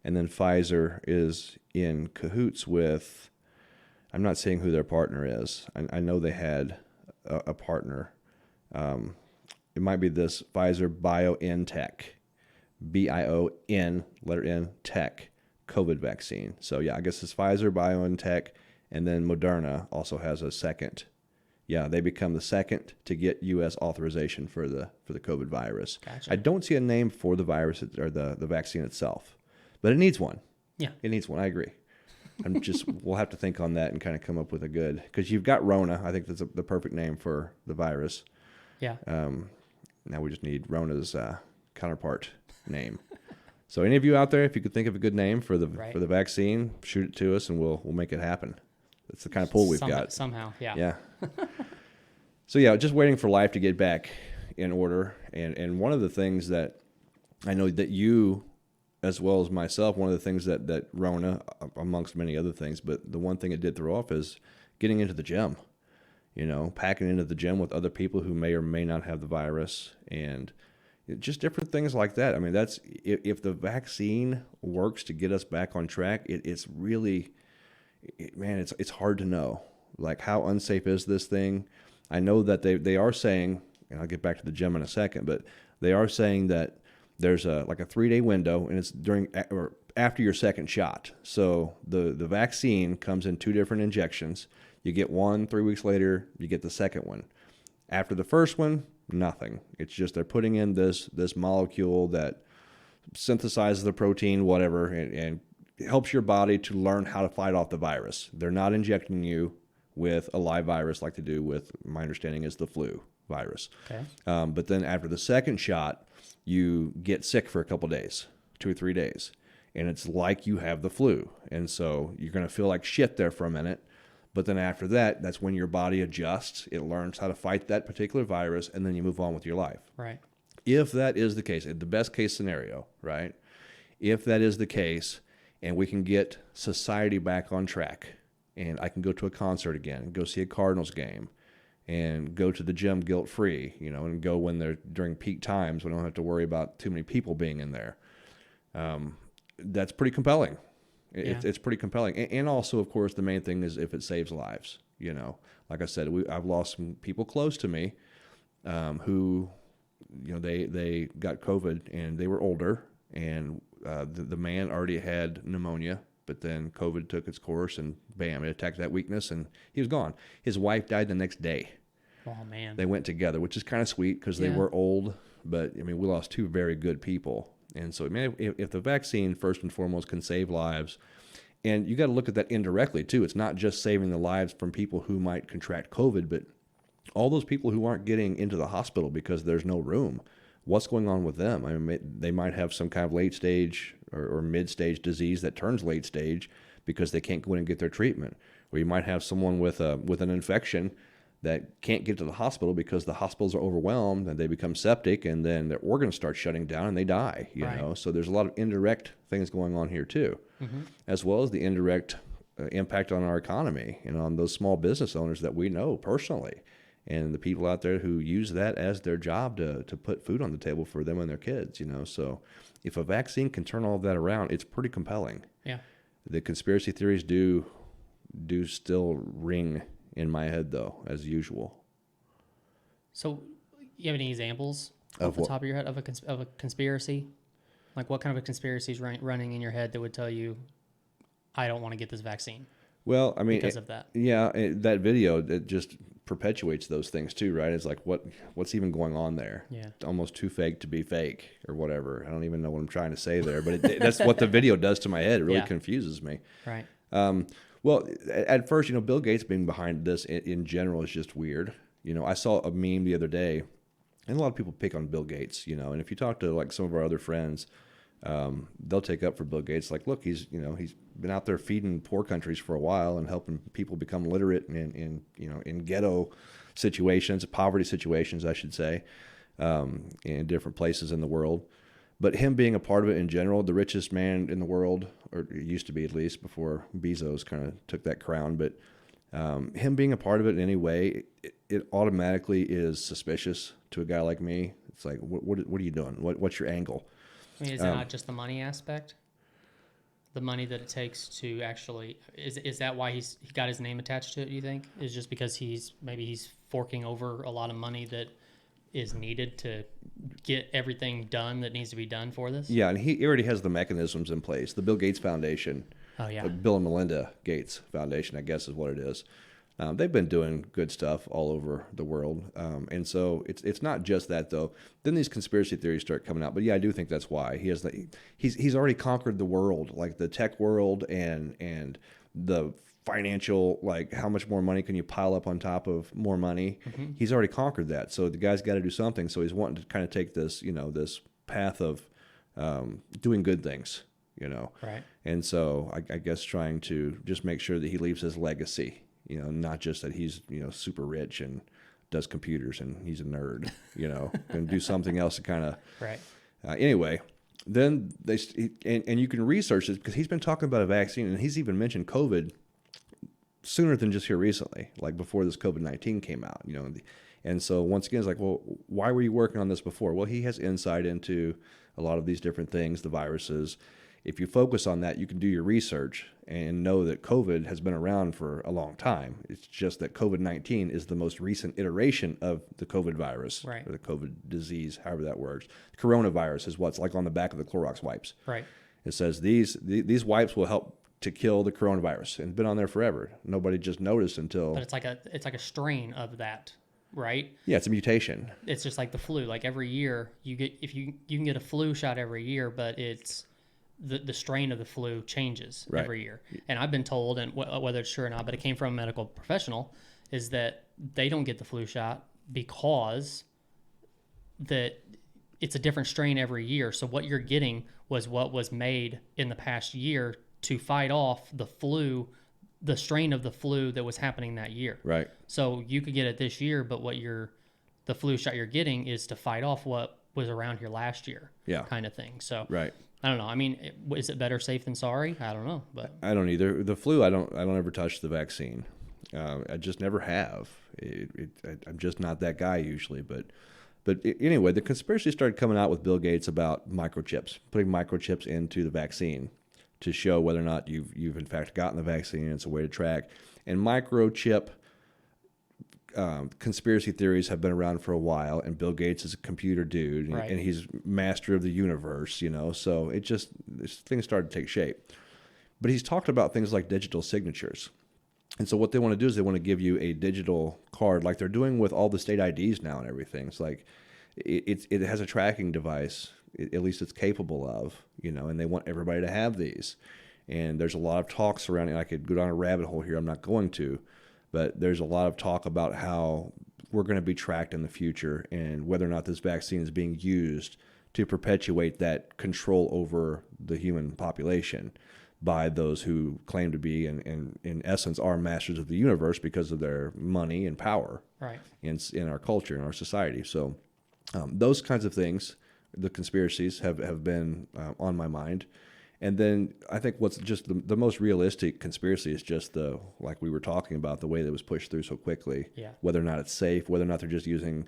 and then Pfizer is in cahoots with. I'm not saying who their partner is. I know they had a partner. It might be this Pfizer BioNTech, BION, letter N, Tech, COVID vaccine. So yeah, I guess it's Pfizer, BioNTech, and then Moderna also has a second. Yeah, they become the second to get U.S. authorization for the COVID virus. Gotcha. I don't see a name for the virus or the vaccine itself, but it needs one. Yeah. It needs one. I agree. We'll have to think on that and kind of come up with a good, because you've got Rona. I think that's the perfect name for the virus. Yeah. Now we just need Rona's counterpart name. So any of you out there, if you could think of a good name for the vaccine, shoot it to us and we'll make it happen. That's the kind of pull we've got. Somehow, yeah. Yeah. So yeah, just waiting for life to get back in order. And one of the things that I know that you, as well as myself, one of the things that Rona, amongst many other things, but the one thing it did throw off is getting into the gym. You know, packing into the gym with other people who may or may not have the virus, and just different things like that. I mean, that's if the vaccine works to get us back on track, it's really, man, it's hard to know. Like, how unsafe is this thing? I know that they are saying, and I'll get back to the gym in a second, but they are saying that there's a 3-day window, and it's during or after your second shot. So the vaccine comes in 2 different injections. You get one, 3 weeks later, you get the second one. After the first one, nothing. It's just they're putting in this molecule that synthesizes the protein, whatever, and helps your body to learn how to fight off the virus. They're not injecting you with a live virus like they do with, my understanding is, the flu virus. Okay. But then after the second shot, you get sick for a couple days, 2 or 3 days, and it's like you have the flu. And so you're going to feel like shit there for a minute. But then after that, that's when your body adjusts. It learns how to fight that particular virus, and then you move on with your life. Right. If that is the case, the best case scenario, right? If that is the case, and we can get society back on track, and I can go to a concert again, go see a Cardinals game, and go to the gym guilt-free, and go when they're during peak times. We don't have to worry about too many people being in there. That's pretty compelling. It's pretty compelling. And also, of course, the main thing is if it saves lives. Like I said, I've lost some people close to me who, they got COVID and they were older, and the man already had pneumonia, but then COVID took its course and bam, it attacked that weakness and he was gone. His wife died the next day. Oh, man. They went together, which is kind of sweet because they were old, but we lost 2 very good people. And so, man, if the vaccine, first and foremost, can save lives, and you got to look at that indirectly, too. It's not just saving the lives from people who might contract COVID, but all those people who aren't getting into the hospital because there's no room. What's going on with them? I mean, they might have some kind of late stage or mid-stage disease that turns late stage because they can't go in and get their treatment. Or you might have someone with an infection that can't get to the hospital because the hospitals are overwhelmed and they become septic, and then their organs start shutting down and they die, you know? So there's a lot of indirect things going on here too, as well as the indirect impact on our economy and on those small business owners that we know personally, and the people out there who use that as their job to put food on the table for them and their kids, So if a vaccine can turn all of that around, it's pretty compelling. Yeah. The conspiracy theories do still ring in my head, though, as usual. So, you have any examples off the top of your head of a conspiracy? Like, what kind of a conspiracy is running in your head that would tell you, I don't want to get this vaccine? Well, I mean, because of that. Yeah, that video, it just perpetuates those things too, right? It's like, what's even going on there? Yeah. It's almost too fake to be fake or whatever. I don't even know what I'm trying to say there, but that's what the video does to my head. It really confuses me. Right. Well, at first, Bill Gates being behind this in general is just weird. I saw a meme the other day, and a lot of people pick on Bill Gates, and if you talk to like some of our other friends, they'll take up for Bill Gates. Like, look, he's been out there feeding poor countries for a while and helping people become literate in ghetto situations, poverty situations, I should say. in different places in the world. But him being a part of it in general, the richest man in the world, or it used to be at least before Bezos kind of took that crown, but him being a part of it in any way, it automatically is suspicious to a guy like me. It's like, what are you doing? What's your angle? I mean, is it not just the money aspect? The money that it takes to actually is that why he got his name attached to it? You think is just because he's forking over a lot of money that is needed to get everything done that needs to be done for this? Yeah, and he already has the mechanisms in place. The Bill Gates Foundation, Oh yeah, Bill and Melinda Gates Foundation, I guess is what it is. They've been doing good stuff all over the world, and so it's not just that though. Then these conspiracy theories start coming out. But yeah, I do think that's why he's already conquered the world, like the tech world and the financial, like how much more money can you pile up on top of more money? Mm-hmm. He's already conquered that. So the guy's got to do something. So he's wanting to kind of take this, this path of doing good things, Right. And so I guess trying to just make sure that he leaves his legacy, not just that he's, super rich and does computers and he's a nerd, and do something else to kind of, right. Anyway, then and you can research this because he's been talking about a vaccine and he's even mentioned COVID sooner than just here recently, like before this COVID-19 came out, and so once again, it's like, well, why were you working on this before? Well, he has insight into a lot of these different things, the viruses. If you focus on that, you can do your research and know that COVID has been around for a long time. It's just that COVID-19 is the most recent iteration of the COVID virus, right, or the COVID disease, however that works. Coronavirus is what's like on the back of the Clorox wipes. Right. It says these wipes will help to kill the coronavirus, and it's been on there forever. Nobody just noticed until. But it's like a strain of that, right? Yeah, it's a mutation. It's just like the flu. Like every year, you can get a flu shot every year, but it's the strain of the flu changes right. every year. And I've been told, and whether it's true or not, but it came from a medical professional, is that they don't get the flu shot because that it's a different strain every year. So what you're getting was what was made in the past year to fight off the flu, the strain of the flu that was happening that year. Right. So you could get it this year, but the flu shot you're getting is to fight off what was around here last year. Yeah. Kind of thing. So right. I don't know. I mean, is it better safe than sorry? I don't know, but I don't either. The flu, I don't ever touch the vaccine. I just never have. I'm just not that guy usually, but anyway, the conspiracy started coming out with Bill Gates about microchips, putting microchips into the vaccine to show whether or not you've in fact gotten the vaccine. It's a way to track. And microchip conspiracy theories have been around for a while, and Bill Gates is a computer dude, right. and he's master of the universe, so this thing started to take shape. But he's talked about things like digital signatures. And so what they want to do is they want to give you a digital card like they're doing with all the state IDs now and everything. It's like it has a tracking device, at least it's capable of, and they want everybody to have these. And there's a lot of talk surrounding, I could go down a rabbit hole here, I'm not going to, but there's a lot of talk about how we're going to be tracked in the future and whether or not this vaccine is being used to perpetuate that control over the human population by those who claim to be and in essence are masters of the universe because of their money and power right. in our culture, in our society. So those kinds of things, the conspiracies have been on my mind. And then I think what's just the most realistic conspiracy is just like we were talking about, the way that it was pushed through so quickly, yeah. Whether or not it's safe, whether or not they're just using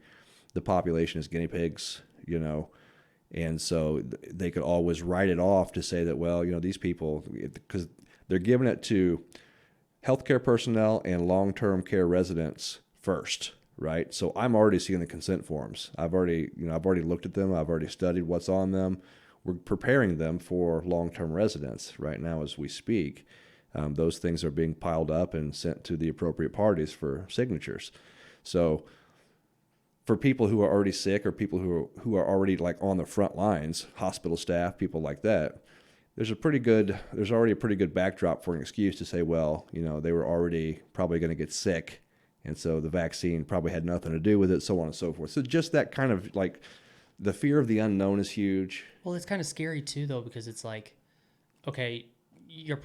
the population as guinea pigs, and so they could always write it off to say that, well, these people, because they're giving it to healthcare personnel and long-term care residents first, right? So I'm already seeing the consent forms. I've already looked at them. I've already studied what's on them. We're preparing them for long-term residents right now as we speak. Those things are being piled up and sent to the appropriate parties for signatures. So for people who are already sick or people who are already like on the front lines, hospital staff, people like that, there's already a pretty good backdrop for an excuse to say, well, they were already probably going to get sick, and so the vaccine probably had nothing to do with it, so on and so forth. So just that kind of like the fear of the unknown is huge. Well, it's kind of scary too, though, because it's like, okay, we're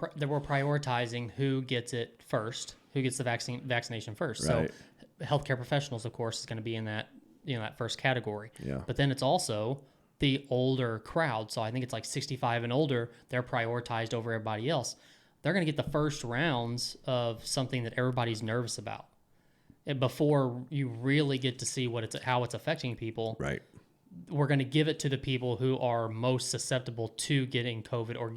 prioritizing who gets it first, who gets the vaccination first. Right. So healthcare professionals, of course, is going to be in that that first category. Yeah. But then it's also the older crowd. So I think it's like 65 and older. They're prioritized over everybody else. They're going to get the first rounds of something that everybody's nervous about. And before you really get to see how it's affecting people, Right. we're going to give it to the people who are most susceptible to getting COVID or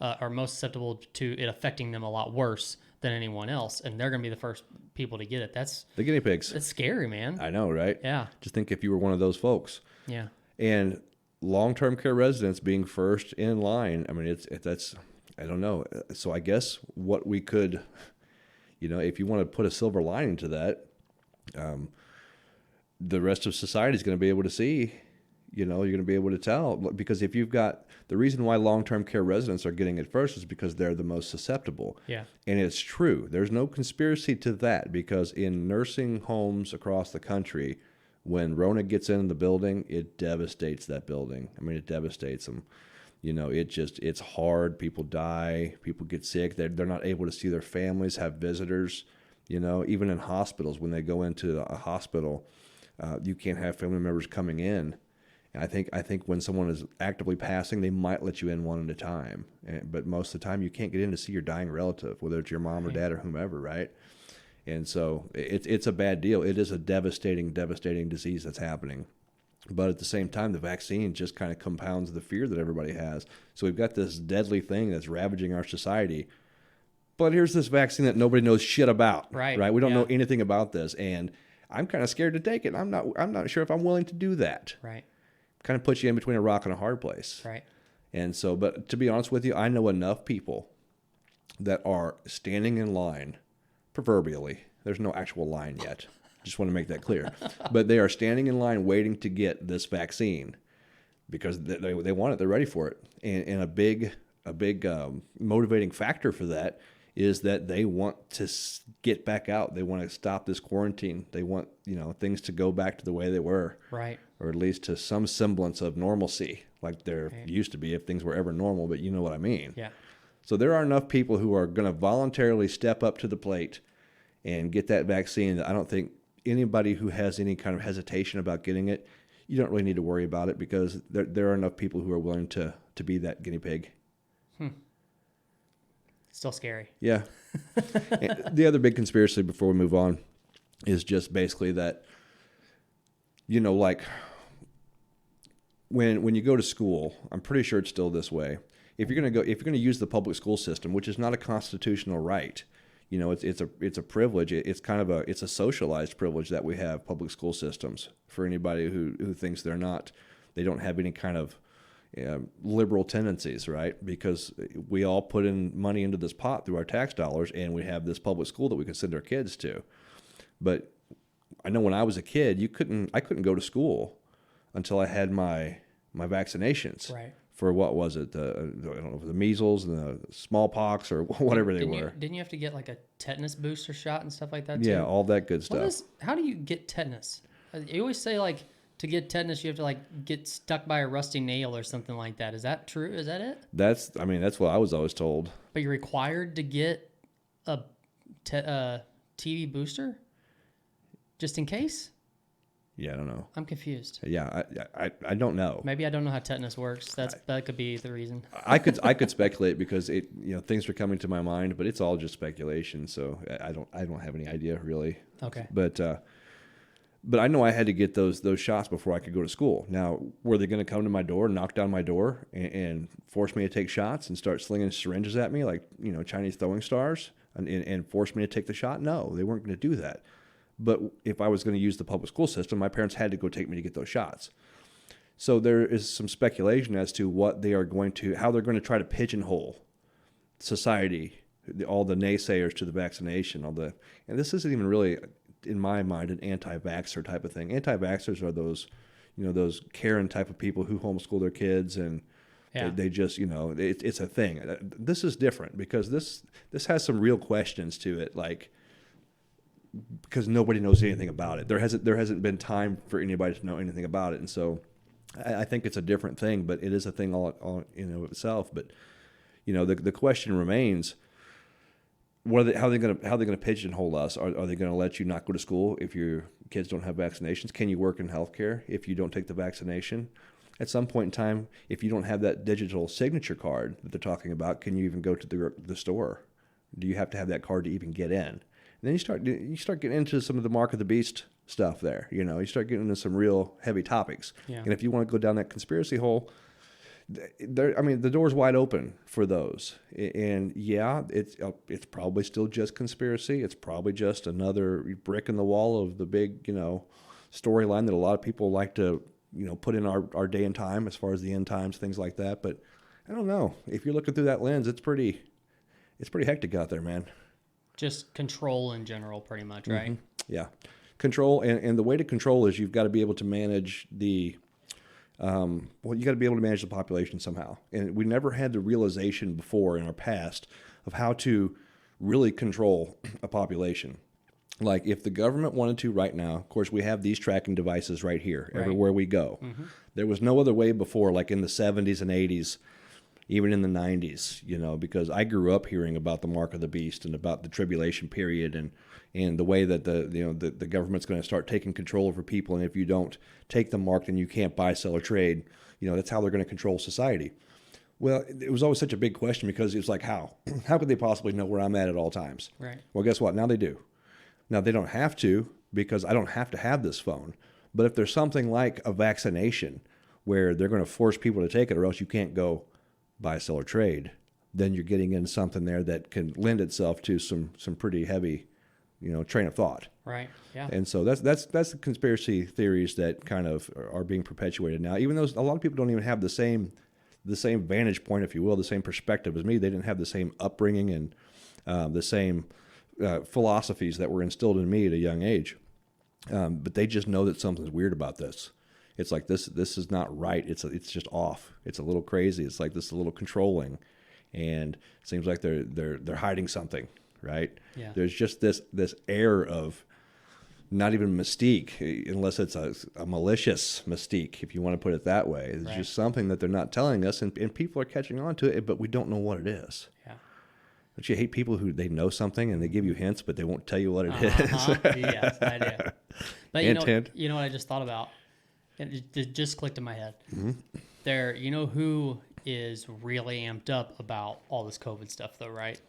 are most susceptible to it affecting them a lot worse than anyone else. And they're going to be the first people to get it. That's The guinea pigs. That's scary, man. I know, right? Yeah. Just think if you were one of those folks. Yeah. And long-term care residents being first in line, I mean, that's I don't know. So I guess what we could, if you want to put a silver lining to that, the rest of society is going to be able to see, you're going to be able to tell. Because if you've got, the reason why long-term care residents are getting it first is because they're the most susceptible. Yeah. And it's true. There's no conspiracy to that, because in nursing homes across the country, when Rona gets in the building, it devastates that building. I mean, it devastates them. It's hard. People die. People get sick. They're not able to see their families, have visitors. Even in hospitals, when they go into a hospital, you can't have family members coming in. And I think when someone is actively passing, they might let you in one at a time. But most of the time, you can't get in to see your dying relative, whether it's your mom or dad or whomever, right? And so it's a bad deal. It is a devastating disease that's happening. But at the same time, the vaccine just kind of compounds the fear that everybody has. So we've got this deadly thing that's ravaging our society. But here's this vaccine that nobody knows shit about. Right. We don't know anything about this. And I'm kind of scared to take it. I'm not sure if I'm willing to do that. Right. Kind of puts you in between a rock and a hard place. Right. And so, but to be honest with you, I know enough people that are standing in line, proverbially. There's no actual line yet. Just want to make that clear. But they are standing in line waiting to get this vaccine because they want it. They're ready for it. And a big motivating factor for that is that they want to get back out. They want to stop this quarantine. They want, things to go back to the way they were. Right. Or at least to some semblance of normalcy, like there used to be if things were ever normal, but you know what I mean. Yeah. So there are enough people who are going to voluntarily step up to the plate and get that vaccine that I don't think anybody who has any kind of hesitation about getting it, you don't really need to worry about it, because there are enough people who are willing to be that guinea pig. Still scary. Yeah. And the other big conspiracy before we move on is just basically that, like when you go to school, I'm pretty sure it's still this way. If you're going to use the public school system, which is not a constitutional right, it's a privilege. It's kind of it's a socialized privilege that we have public school systems for anybody who thinks they don't have any kind of liberal tendencies, right? Because we all put in money into this pot through our tax dollars, and we have this public school that we can send our kids to. But I know when I was a kid, I couldn't go to school until I had my vaccinations. Right. For what was it? I don't know, the measles and the smallpox or whatever they were. Didn't you have to get like a tetanus booster shot and stuff like that too? Yeah, all that good stuff. How do you get tetanus? You always say like to get tetanus you have to like get stuck by a rusty nail or something like that. Is that true? Is that it? That's what I was always told. But you're required to get a TB booster just in case? Yeah, I don't know. I'm confused. Yeah, I don't know. Maybe I don't know how tetanus works. That could be the reason. I could speculate because things are coming to my mind, but it's all just speculation. So I don't have any idea really. Okay. But I know I had to get those shots before I could go to school. Now, were they going to come to my door, knock down my door, and force me to take shots and start slinging syringes at me like Chinese throwing stars and force me to take the shot? No, they weren't going to do that. But if I was going to use the public school system, my parents had to go take me to get those shots. So there is some speculation as to how they're going to try to pigeonhole society, all the naysayers to the vaccination, and this isn't even really, in my mind, an anti-vaxxer type of thing. Anti-vaxxers are those, those Karen type of people who homeschool their kids and they just, it's a thing. This is different because this has some real questions to it, like, because nobody knows anything about it. There hasn't been time for anybody to know anything about it, and so I think it's a different thing. But it is a thing all in of itself. But the question remains: how are they gonna pigeonhole us? Are they gonna let you not go to school if your kids don't have vaccinations? Can you work in healthcare if you don't take the vaccination? At some point in time, if you don't have that digital signature card that they're talking about, can you even go to the store? Do you have to have that card to even get in? And then you start getting into some of the mark of the beast stuff there. You start getting into some real heavy topics. Yeah. And if you want to go down that conspiracy hole, the door's wide open for those. And yeah, it's probably still just conspiracy. It's probably just another brick in the wall of the big, storyline that a lot of people like to, put in our day and time as far as the end times, things like that. But I don't know. If you're looking through that lens, it's pretty hectic out there, man. Just control in general, pretty much, right? Mm-hmm. Yeah. Control. And the way to control is you've got to be able to manage you got to be able to manage the population somehow. And we never had the realization before in our past of how to really control a population. Like if the government wanted to right now, of course, we have these tracking devices right here, everywhere we go. Mm-hmm. There was no other way before, like in the 70s and 80s, even in the 90s, because I grew up hearing about the mark of the beast and about the tribulation period and the way that the government's going to start taking control over people. And if you don't take the mark, then you can't buy, sell, or trade. That's how they're going to control society. Well, it was always such a big question because it's like, how? How could they possibly know where I'm at all times? Right. Well, guess what? Now they do. Now they don't have to because I don't have to have this phone. But if there's something like a vaccination where they're going to force people to take it or else you can't go buy, sell, or trade, then you're getting into something there that can lend itself to some pretty heavy, train of thought. Right. Yeah. And so that's the conspiracy theories that kind of are being perpetuated now. Even though a lot of people don't even have the same vantage point, if you will, the same perspective as me. They didn't have the same upbringing and the same philosophies that were instilled in me at a young age. But they just know that something's weird about this. It's like this is not right. It's just off. It's a little crazy. It's like this is a little controlling, and it seems like they're hiding something, right? Yeah. There's just this air of not even mystique, unless it's a malicious mystique, if you want to put it that way. It's just something that they're not telling us, and people are catching on to it, but we don't know what it is. Yeah. Don't you hate people who they know something and they give you hints, but they won't tell you what it is? Yes, I do. But you know what I just thought about? It just clicked in my head. Mm-hmm. There, who is really amped up about all this COVID stuff, though, right?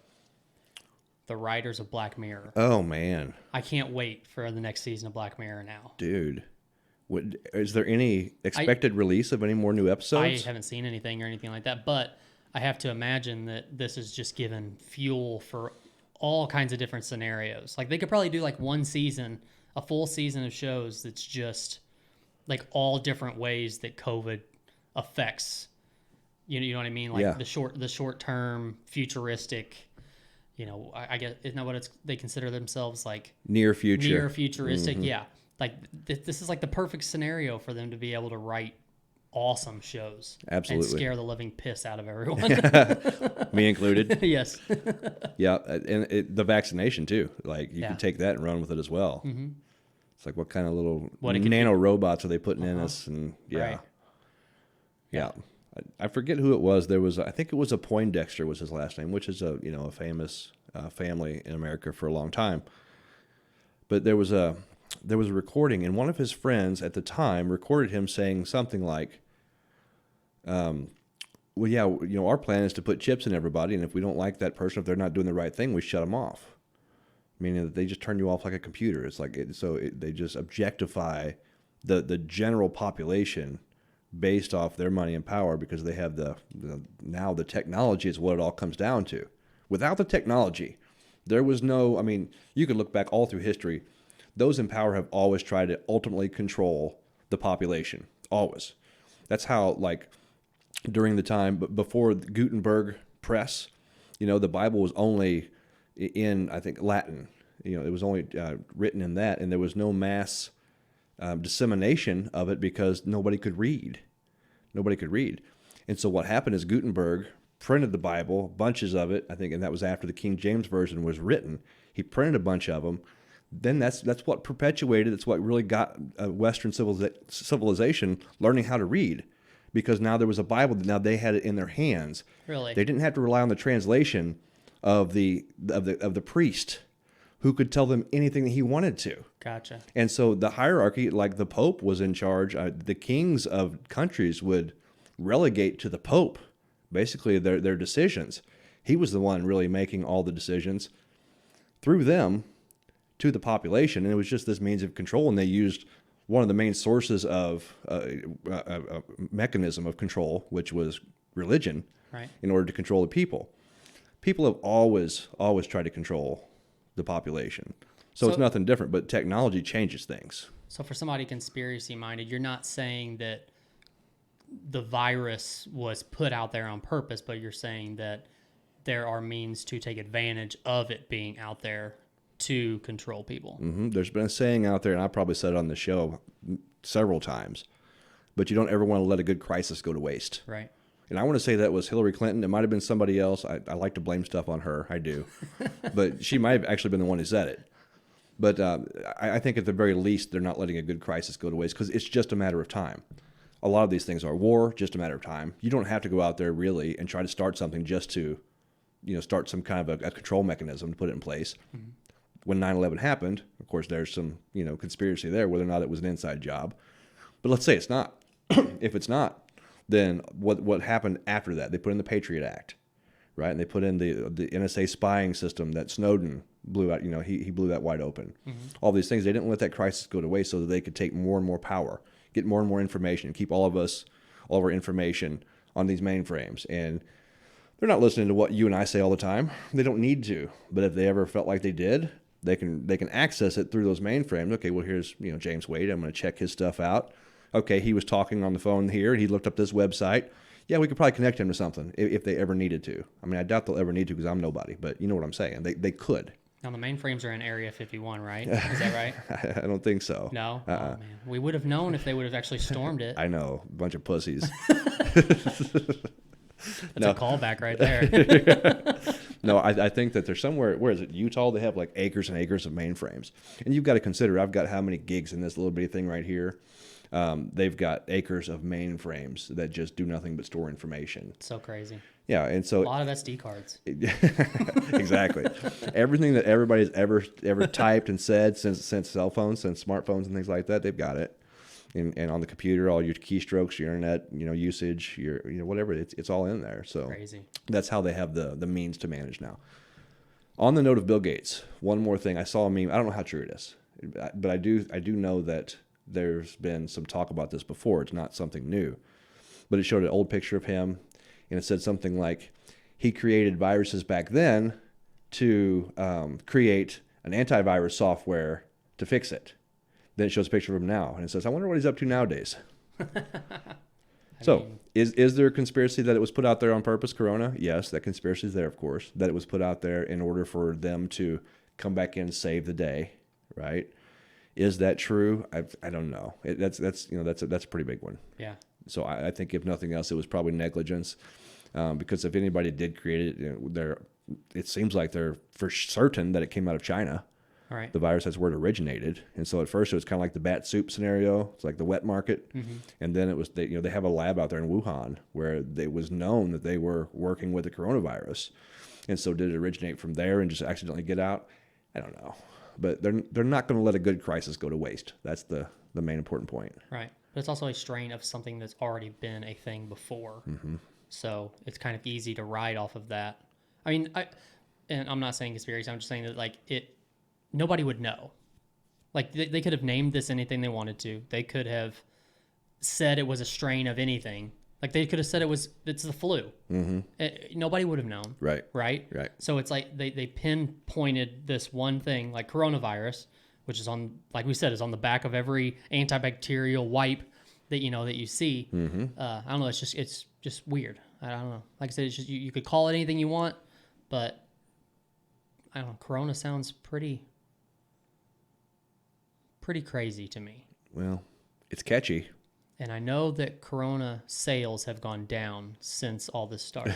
The writers of Black Mirror. Oh, man. I can't wait for the next season of Black Mirror now. Dude. Is there any expected release of any more new episodes? I haven't seen anything or anything like that, but I have to imagine that this is just given fuel for all kinds of different scenarios. Like they could probably do like one season, a full season of shows that's just like all different ways that COVID affects, you know what I mean? Like the short term futuristic, I guess, isn't that what they consider themselves, like near futuristic? Mm-hmm. Yeah. Like this is like the perfect scenario for them to be able to write awesome shows. Absolutely. And scare the living piss out of everyone. Me included. Yes. Yeah. And the vaccination too. Like you can take that and run with it as well. Mm-hmm. It's like, what kind of little nano robots are they putting in us? And yeah. I forget who it was. I think it was a Poindexter was his last name, which is a famous family in America for a long time. But there was a recording, and one of his friends at the time recorded him saying something like, well, yeah, our plan is to put chips in everybody, and if we don't like that person, if they're not doing the right thing, we shut them off. Meaning that they just turn you off like a computer. It's like they just objectify the general population based off their money and power because they have now the technology is what it all comes down to. Without the technology, there was no. I mean, you could look back all through history. Those in power have always tried to ultimately control the population. Always. That's how, like, during the time before the Gutenberg press, the Bible was only in, I think, Latin. It was only written in that, and there was no mass dissemination of it because nobody could read. Nobody could read. And so what happened is Gutenberg printed the Bible, bunches of it, I think, and that was after the King James Version was written. He printed a bunch of them. Then that's what perpetuated, it's what really got Western civilization learning how to read. Because now there was a Bible that now they had it in their hands. Really? They didn't have to rely on the translation of the priest who could tell them anything that he wanted to. Gotcha. And so the hierarchy, like the Pope was in charge, the kings of countries would relegate to the Pope basically their decisions. He was the one really making all the decisions through them to the population, and it was just this means of control. And they used one of the main sources of a mechanism of control, which was religion, Right. in order to control the people. People have always tried to control the population. So it's nothing different, but technology changes things. So for somebody conspiracy minded, you're not saying that the virus was put out there on purpose, but you're saying that there are means to take advantage of it being out there to control people. There's been a saying out there, and I probably said it on the show several times, but you don't ever want to let a good crisis go to waste. Right. And I want to say that was Hillary Clinton. It might have been somebody else. I like to blame stuff on her. I do. But she might have actually been the one who said it. But I think at the very least, they're not letting a good crisis go to waste because it's just a matter of time. A lot of these things are war, just a matter of time. You don't have to go out there really and try to start something just to, start some kind of a control mechanism to put it in place. Mm-hmm. When 9/11 happened, of course, there's some, conspiracy there, whether or not it was an inside job. But let's say it's not. If it's not, then what happened after that? They put in the Patriot Act, right? And they put in the NSA spying system that Snowden blew out. He blew that wide open. Mm-hmm. All these things, they didn't let that crisis go to waste so that they could take more and more power, get more and more information, keep all of our information on these mainframes. And they're not listening to what you and I say all the time. They don't need to. But if they ever felt like they did, they can access it through those mainframes. Okay, well, here's James Wade. I'm going to check his stuff out. Okay, he was talking on the phone here, and he looked up this website. Yeah, we could probably connect him to something if they ever needed to. I mean, I doubt they'll ever need to because I'm nobody, but you know what I'm saying. They could. Now, the mainframes are in Area 51, right? Is that right? I don't think so. No? Oh, man. We would have known if they would have actually stormed it. I know. A bunch of pussies. That's a callback right there. No, I think that there's somewhere, where is it, Utah? They have like acres and acres of mainframes. And you've got to consider, I've got how many gigs in this little bitty thing right here. They've got acres of mainframes that just do nothing but store information. So crazy. Yeah, and so a lot of SD cards. Exactly. Everything that everybody's ever typed and said since cell phones, since smartphones and things like that, they've got it. And on the computer, all your keystrokes, your internet, usage, your whatever, it's all in there. So crazy. That's how they have the means to manage now. On the note of Bill Gates, one more thing. I saw a meme. I don't know how true it is, but I do know that there's been some talk about this before. It's not something new, but it showed an old picture of him, and it said something like he created viruses back then to create an antivirus software to fix it. Then it shows a picture of him now, and it says, I wonder what he's up to nowadays. Is there a conspiracy that it was put out there on purpose, Corona? Yes, that conspiracy is there, of course, that it was put out there in order for them to come back in and save the day, right? Is that true? I don't know. That's a pretty big one. Yeah. So I think if nothing else, it was probably negligence, because if anybody did create it, it seems like they're for certain that it came out of China. All right. The virus, that's where it originated. And so at first it was kind of like the bat soup scenario. It's like the wet market. Mm-hmm. And then it was, they have a lab out there in Wuhan where it was known that they were working with the coronavirus. And so did it originate from there and just accidentally get out? I don't know. But they're not going to let a good crisis go to waste. That's the main important point. Right. But it's also a strain of something that's already been a thing before. Mm-hmm. So it's kind of easy to ride off of that. I mean, and I'm not saying conspiracy. I'm just saying that nobody would know. Like they could have named this anything they wanted to. They could have said it was a strain of anything. Like they could have said it's the flu. Mm-hmm. Nobody would have known. Right. Right. So it's like they pinpointed this one thing, like coronavirus, which is like we said, is on the back of every antibacterial wipe that you see. Mm-hmm. I don't know. It's just weird. I don't know. Like I said, it's just you could call it anything you want, but I don't know. Corona sounds pretty crazy to me. Well, it's catchy. And I know that Corona sales have gone down since all this started.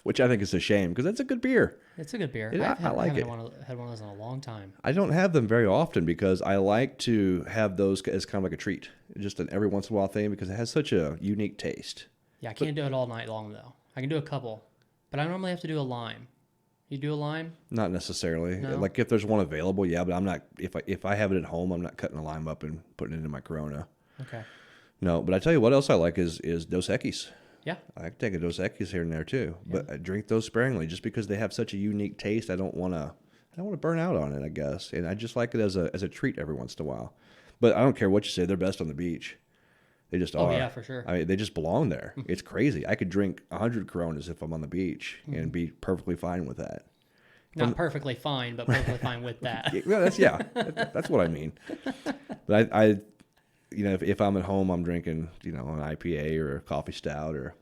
Which I think is a shame because that's a good beer. It's a good beer. I like it. I haven't had one of those in a long time. I don't have them very often because I like to have those as kind of like a treat. Just an every once in a while thing because it has such a unique taste. Yeah, I can't do it all night long though. I can do a couple, but I normally have to do a lime. You do a lime? Not necessarily. No? Like if there's one available, yeah, but I'm not. If I have it at home, I'm not cutting a lime up and putting it in my Corona. Okay. No, but I tell you what else I like is Dos Equis. Yeah. I can take a Dos Equis here and there too, but I drink those sparingly just because they have such a unique taste. I don't want to burn out on it, I guess, and I just like it as a treat every once in a while. But I don't care what you say; they're best on the beach. They just are. Oh yeah, for sure. I mean, they just belong there. It's crazy. I could drink 100 Coronas if I'm on the beach and be perfectly fine with that. Not perfectly fine, but perfectly fine with that. That's what I mean. But I if I'm at home, I'm drinking, an IPA or a coffee stout or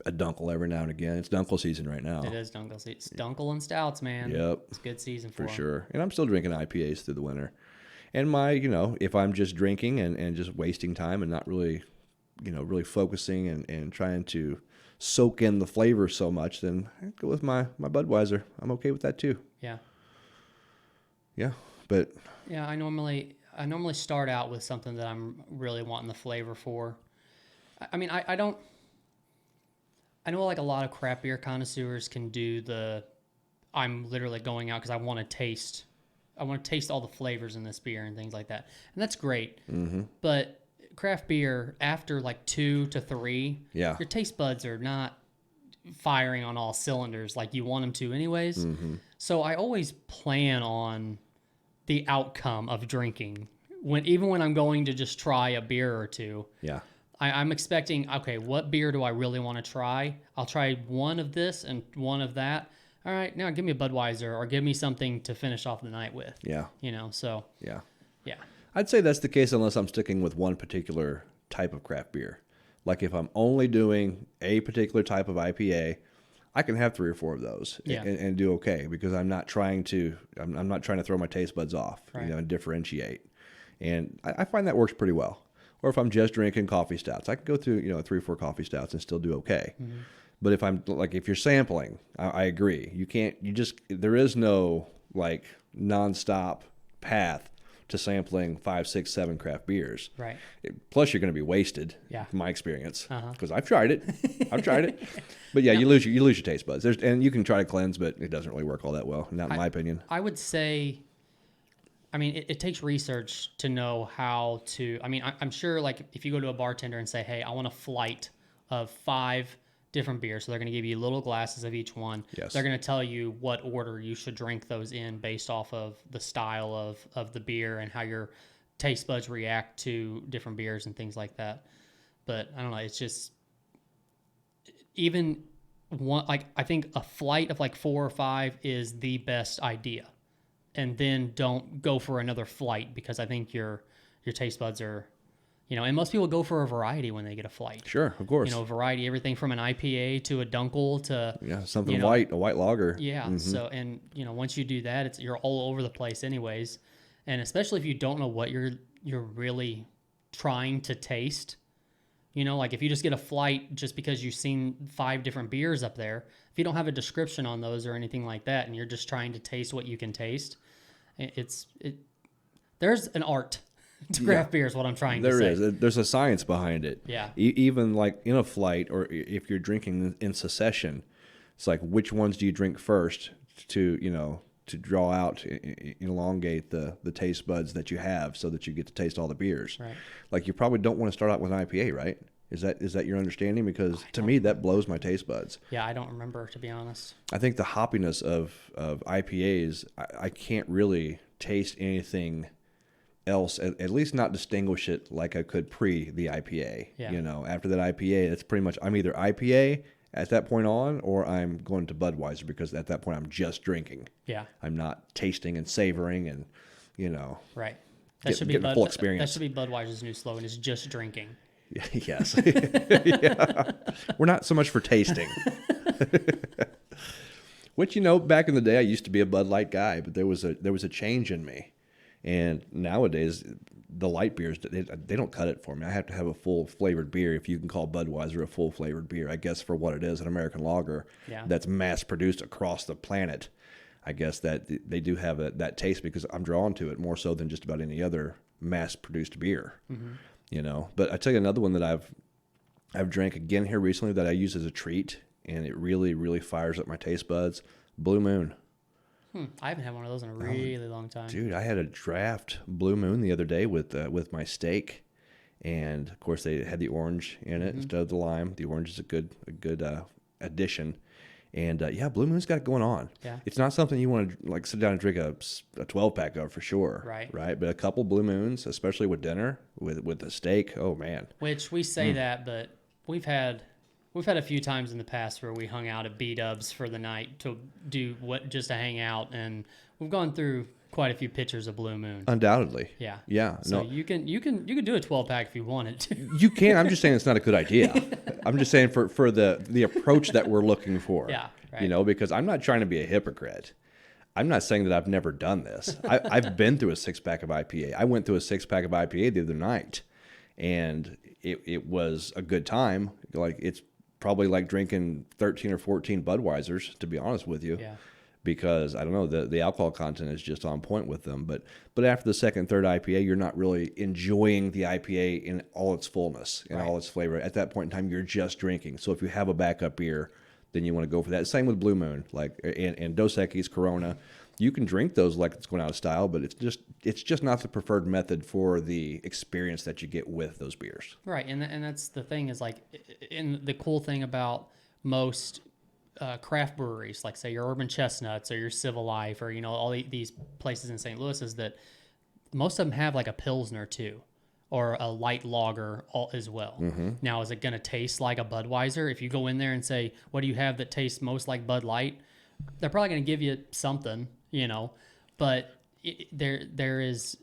a Dunkel every now and again. It's Dunkel season right now. It is Dunkel. It's Dunkel and stouts, man. Yep. It's good season For 'em. sure. And I'm still drinking IPAs through the winter. And my, if I'm just drinking and just wasting time and not really, really focusing and trying to soak in the flavor so much, then I go with my Budweiser. I'm okay with that too. Yeah. Yeah. But Yeah, I normally start out with something that I'm really wanting the flavor for. I mean, I don't. I know like a lot of craft beer connoisseurs can do I'm literally going out because I want to taste. I want to taste all the flavors in this beer and things like that, and that's great. Mm-hmm. But craft beer, after like 2 to 3, yeah, your taste buds are not firing on all cylinders like you want them to, anyways. Mm-hmm. So I always plan on the outcome of drinking even when I'm going to just try a beer or two. Yeah. I'm expecting, okay, what beer do I really want to try? I'll try one of this and one of that. All right, now give me a Budweiser or give me something to finish off the night with. Yeah. So. Yeah. Yeah. I'd say that's the case unless I'm sticking with one particular type of craft beer. Like if I'm only doing a particular type of IPA, I can have 3 or 4 of those and do okay because I'm not trying to throw my taste buds off, right. And differentiate. And I find that works pretty well. Or if I'm just drinking coffee stouts, I can go through 3 or 4 coffee stouts and still do okay. Mm-hmm. But if you're sampling, I agree. There is no like nonstop path to sampling 5, 6, 7 craft beers. Right. Plus, you're going to be wasted. Yeah. From my experience, because I've tried it. But yeah, No. you lose your taste buds. And you can try to cleanse, but it doesn't really work all that well. Not in my opinion. I would say. I mean, it takes research to know how to. I mean, I'm sure like if you go to a bartender and say, "Hey, I want a flight of 5 different beers," so they're going to give you little glasses of each one. Yes. They're going to tell you what order you should drink those in based off of the style of the beer and how your taste buds react to different beers and things like that. But I don't know. It's just even one. Like I think a flight of like 4 or 5 is the best idea. And then don't go for another flight because I think your taste buds are, and most people go for a variety when they get a flight. Sure, of course. Variety, everything from an IPA to a Dunkel to something white, a white lager. Yeah. Mm-hmm. So and once you do that, you're all over the place anyways, and especially if you don't know what you're really trying to taste. Like if you just get a flight just because you've seen 5 different beers up there, if you don't have a description on those or anything like that, and you're just trying to taste what you can taste, there's an art to craft beer is what I'm trying to say. There is. There's a science behind it. Yeah. Even like in a flight or if you're drinking in succession, it's like which ones do you drink first to draw out, elongate the taste buds that you have so that you get to taste all the beers. Right. Like you probably don't want to start out with an IPA, right? Is that your understanding? Because to me, that blows my taste buds. Yeah, I don't remember, to be honest. I think the hoppiness of IPAs, I can't really taste anything else, at least not distinguish it like I could pre the IPA. Yeah. After that IPA, it's pretty much I'm either IPA at that point on, or I'm going to Budweiser because at that point I'm just drinking. Yeah. I'm not tasting and savoring and, Right. Getting the full experience. That should be Budweiser's new slogan, is just drinking. Yes. Yeah. We're not so much for tasting. Which, back in the day I used to be a Bud Light guy, but there was a change in me. And nowadays the light beers, they don't cut it for me. I have to have a full flavored beer, if you can call Budweiser a full flavored beer, I guess, for what it is, an American lager that's mass produced across the planet. I guess that they do have that taste because I'm drawn to it more so than just about any other mass produced beer. Mm-hmm. But I tell you another one that I've drank again here recently that I use as a treat, and it really, really fires up my taste buds. Blue Moon. I haven't had one of those in a really long time. Dude, I had a draft Blue Moon the other day with my steak, and of course they had the orange in it instead of the lime. The orange is a good addition, and Blue Moon's got it going on. Yeah. It's not something you want to like sit down and drink a 12-pack of for sure. Right. But a couple Blue Moons, especially with dinner with the steak. Oh man. Which we say that, but we've had a few times in the past where we hung out at B-Dubs for the night to do just to hang out, and we've gone through quite a few pitchers of Blue Moon. Undoubtedly. Yeah. Yeah. So you can do a 12-pack if you wanted to. You can. I'm just saying it's not a good idea. I'm just saying for the approach that we're looking for. Yeah. Right. Because I'm not trying to be a hypocrite. I'm not saying that I've never done this. I've been through a 6-pack of IPA. I went through a 6-pack of IPA the other night, and it was a good time. Like it's probably like drinking 13 or 14 Budweisers, to be honest with you. Yeah. Because I don't know, the alcohol content is just on point with them. But after the second, third IPA, you're not really enjoying the IPA in all its fullness and all its flavor. At that point in time, you're just drinking. So if you have a backup beer, then you want to go for that. Same with Blue Moon, like and Dos Equis, Corona. You can drink those like it's going out of style, but it's just not the preferred method for the experience that you get with those beers. Right, and that's the thing is like, and the cool thing about most craft breweries, like say your Urban Chestnuts or your Civil Life or all these places in St. Louis, is that most of them have like a Pilsner too, or a light lager as well. Now, is it going to taste like a Budweiser? If you go in there and say, what do you have that tastes most like Bud Light? They're probably going to give you something, but there's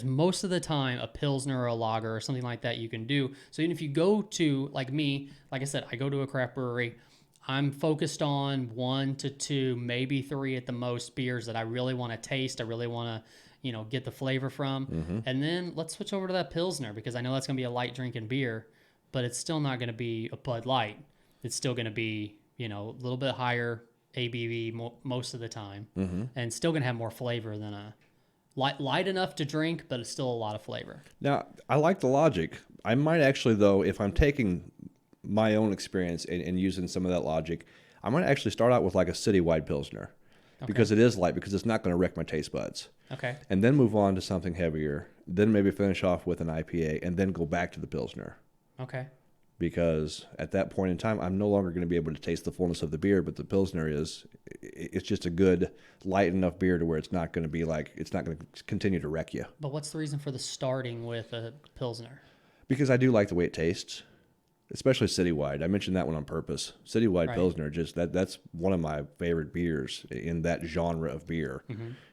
most of the time a Pilsner or a lager or something like that you can do. So even if you go to, like me, like I said, I go to a craft brewery, I'm focused on 1 to 2, maybe 3 at the most beers that I really want to taste. I really want to, get the flavor from. And then let's switch over to that Pilsner, because I know that's going to be a light drinking beer, but it's still not going to be a Bud Light. It's still going to be, a little bit higher ABV most of the time, and still going to have more flavor than a light enough to drink, but it's still a lot of flavor. Now, I like the logic. I might actually, though, if I'm taking my own experience and using some of that logic, I might actually start out with like a citywide Pilsner, because it is light, because it's not going to wreck my taste buds. Okay. And then move on to something heavier, then maybe finish off with an IPA, and then go back to the Pilsner. Okay. Because at that point in time, I'm no longer going to be able to taste the fullness of the beer, but the Pilsner it's just a good light enough beer to where it's not going to be like, it's not going to continue to wreck you. But what's the reason for the starting with a Pilsner? Because I do like the way it tastes, especially Citywide. I mentioned that one on purpose. Citywide Pilsner, that's one of my favorite beers in that genre of beer.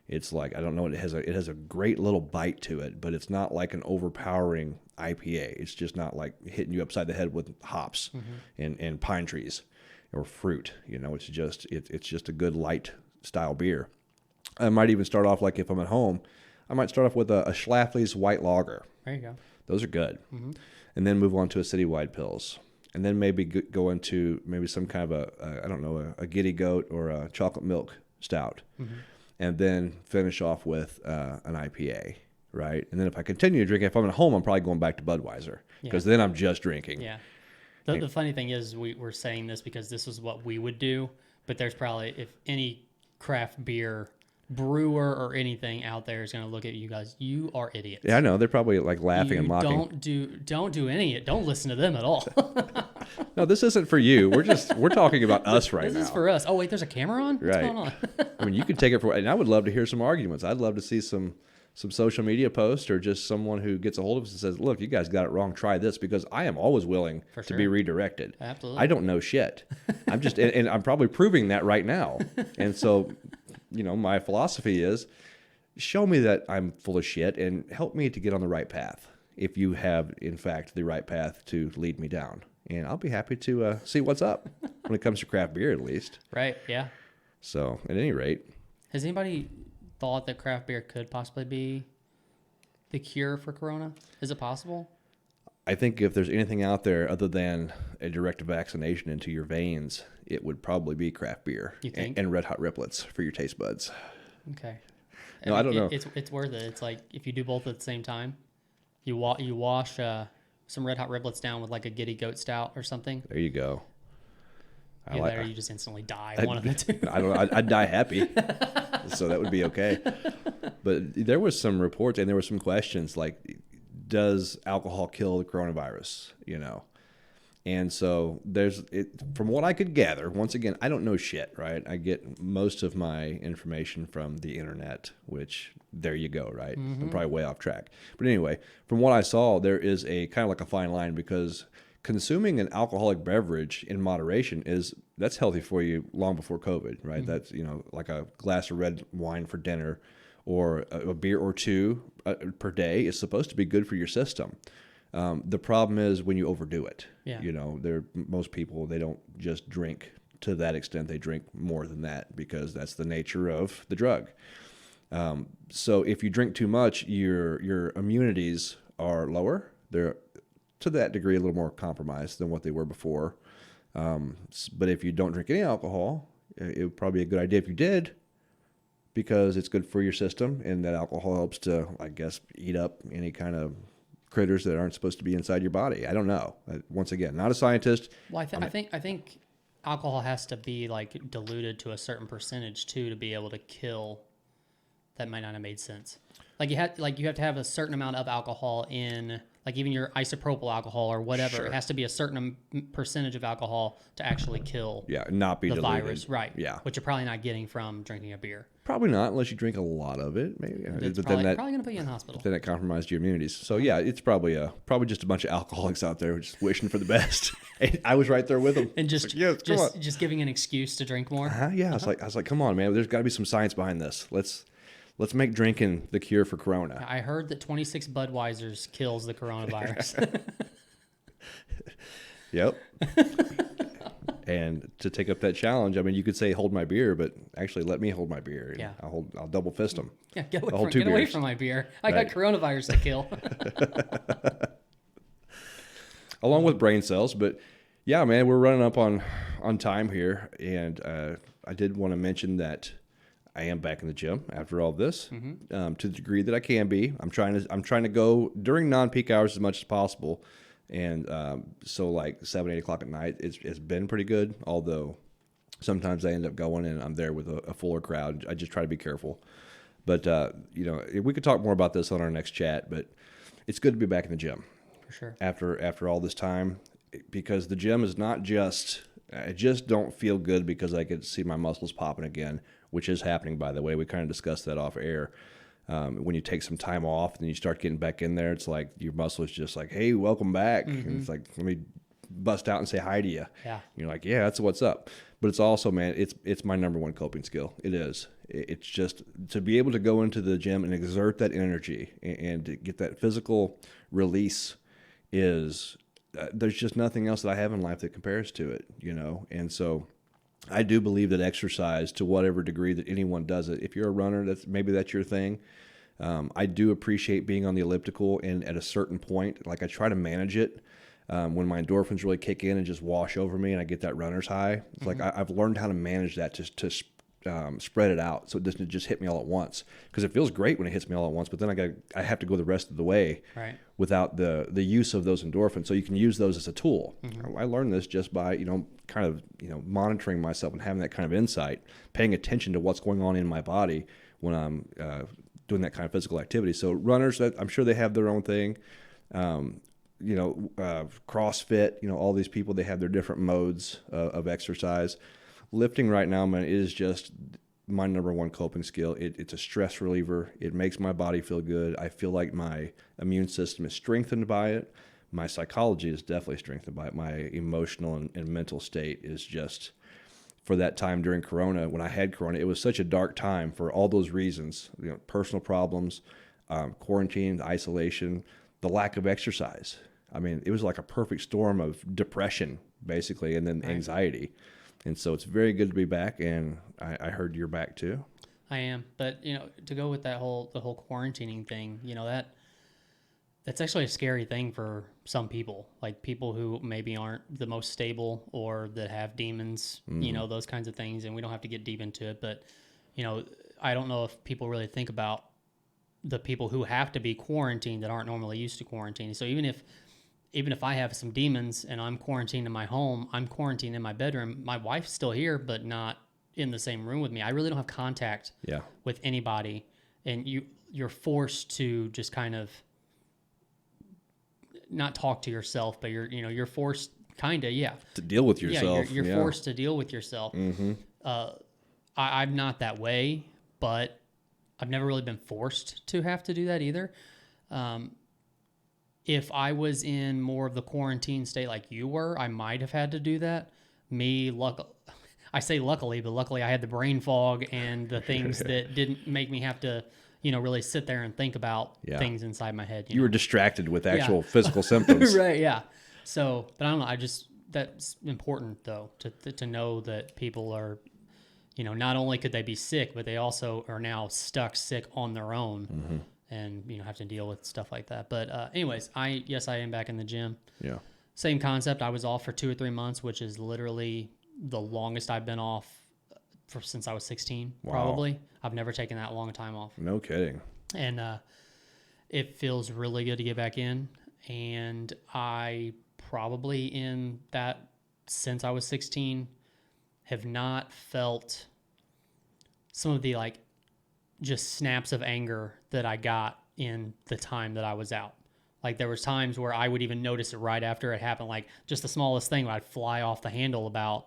It's like, I don't know, it has a great little bite to it, but it's not like an overpowering IPA. It's just not like hitting you upside the head with hops and pine trees or fruit. It's just a good light style beer. I might even start off, like if I'm at home, I might start off with a Schlafly's White Lager. There you go. Those are good. And then move on to a Citywide Pils. And then maybe go into maybe some kind of a Giddy Goat or a chocolate milk stout. And then finish off with an IPA, right? And then if I continue to drink, if I'm at home, I'm probably going back to Budweiser, because then I'm just drinking. Yeah. The funny thing is we're saying this because this is what we would do, but there's probably, if any craft beer brewer or anything out there is going to look at you guys, you are idiots. Yeah, I know. They're probably like laughing and mocking. Don't do any. Don't listen to them at all. No, this isn't for you. We're talking about us right now. This is for us. Oh wait, there's a camera on? What's going on? I mean, you can take it for, and I would love to hear some arguments. I'd love to see some social media posts, or just someone who gets a hold of us and says, look, you guys got it wrong. Try this, because I am always willing to be redirected. Absolutely. I don't know shit. I'm just, and I'm probably proving that right now. And so, my philosophy is, show me that I'm full of shit and help me to get on the right path, if you have, in fact, the right path to lead me down. And I'll be happy to see what's up when it comes to craft beer, at least. Right, yeah. So, at any rate. Has anybody thought that craft beer could possibly be the cure for Corona? Is it possible? I think if there's anything out there other than a direct vaccination into your veins, it would probably be craft beer. You think? And Red Hot Riplets for your taste buds. Okay. No, I don't know. It's worth it. It's like if you do both at the same time, you wash some Red Hot Riblets down with like a Giddy Goat Stout or something. There you go. Either that or you just instantly die. One of the two. I'd die happy, so that would be okay. But there was some reports and there were some questions like, does alcohol kill the coronavirus? And so from what I could gather, once again, I don't know shit, right? I get most of my information from the internet, which there you go, right? I'm probably way off track. But anyway, from what I saw, there is a kind of like a fine line because consuming an alcoholic beverage in moderation that's healthy for you long before COVID, right? That's, like a glass of red wine for dinner or a beer or two per day is supposed to be good for your system. The problem is when you overdo it. Yeah. Most people, they don't just drink to that extent. They drink more than that because that's the nature of the drug. So if you drink too much, your immunities are lower. They're to that degree a little more compromised than what they were before. But if you don't drink any alcohol, it would probably be a good idea if you did, because it's good for your system, and that alcohol helps to, I guess, eat up any kind of critters that aren't supposed to be inside your body. I don't know. Once again, not a scientist. Well, I think alcohol has to be like diluted to a certain percentage too to be able to kill. That might not have made sense. You have to have a certain amount of alcohol in, like even your isopropyl alcohol or whatever. Sure. It has to be a certain percentage of alcohol to actually kill. Yeah, not be the diluted. virus, right? Yeah, which you're probably not getting from drinking a beer. Probably not, unless you drink a lot of it. Maybe, It's but probably then going to put you in the hospital. Then it compromised your immunities. So yeah, it's probably just a bunch of alcoholics out there just wishing for the best. I was right there with them, and just giving an excuse to drink more. Yeah, I was like, come on, man. There's got to be some science behind this. Let's make drinking the cure for corona. I heard that 26 Budweisers kills the coronavirus. Yep. And to take up that challenge, I mean, you could say hold my beer, but actually let me hold my beer. Yeah. I'll double fist them. Yeah, get away from my beer. I got coronavirus to kill. Along with brain cells, but yeah, man, we're running up on time here, and I did want to mention that I am back in the gym after all this, to the degree that I can be. I'm trying to go during non-peak hours as much as possible. And so like 7, 8 o'clock at night, it's been pretty good. Although sometimes I end up going and I'm there with a fuller crowd. I just try to be careful. But, we could talk more about this on our next chat, but it's good to be back in the gym. For sure. After all this time, because the gym is not just, I just don't feel good because I could see my muscles popping again, which is happening, by the way. We kind of discussed that off air. When you take some time off and you start getting back in there, it's like your muscle is just like, hey, welcome back. And it's like, let me bust out and say hi to you. Yeah. And you're like, yeah, that's what's up. But it's also, man, it's my number one coping skill. It is. It's just to be able to go into the gym and exert that energy and to get that physical release is, there's just nothing else that I have in life that compares to it, And so I do believe that exercise, to whatever degree that anyone does it, if you're a runner, that's your thing. I do appreciate being on the elliptical, and at a certain point, like I try to manage it when my endorphins really kick in and just wash over me, and I get that runner's high. It's like I've learned how to manage that to spread it out so it doesn't just hit me all at once. Because it feels great when it hits me all at once, but then I have to go the rest of the way without the use of those endorphins. So you can use those as a tool. I learned this just by kind of monitoring myself and having that kind of insight, paying attention to what's going on in my body when I'm doing that kind of physical activity. So runners, I'm sure they have their own thing. CrossFit, all these people, they have their different modes of exercise. Lifting right now, man, is just my number one coping skill. It's a stress reliever. It makes my body feel good. I feel like my immune system is strengthened by it. My psychology is definitely strengthened by it. My emotional and mental state is just, for that time during Corona, when I had Corona, it was such a dark time for all those reasons, personal problems, quarantine, isolation, the lack of exercise. I mean, it was like a perfect storm of depression, basically, and then anxiety. And so it's very good to be back, and I heard you're back too. I am, but to go with the whole quarantining thing, that's actually a scary thing for some people, like people who maybe aren't the most stable or that have demons, those kinds of things. And we don't have to get deep into it, but I don't know if people really think about the people who have to be quarantined that aren't normally used to quarantining. So even if even if I have some demons and I'm quarantined in my home, I'm quarantined in my bedroom. My wife's still here, but not in the same room with me. I really don't have contact with anybody, and you're forced to just kind of not talk to yourself, but you're forced kind of to deal with yourself. You're forced to deal with yourself. Mm-hmm. I'm not that way, but I've never really been forced to have to do that either. If I was in more of the quarantine state like you were, I might have had to do that. I say luckily, but luckily I had the brain fog and the things that didn't make me have to, really sit there and think about things inside my head. You were distracted with actual physical symptoms. Right, yeah. So, but I don't know. That's important though, to know that people are, not only could they be sick, but they also are now stuck sick on their own. Mm-hmm. And, have to deal with stuff like that. But anyways, I am back in the gym. Yeah. Same concept. I was off for 2 or 3 months, which is literally the longest I've been off since I was 16, probably. I've never taken that long a time off. No kidding. And it feels really good to get back in. And I probably since I was 16, have not felt some of the just snaps of anger that I got in the time that I was out. Like there was times where I would even notice it right after it happened, like just the smallest thing I'd fly off the handle about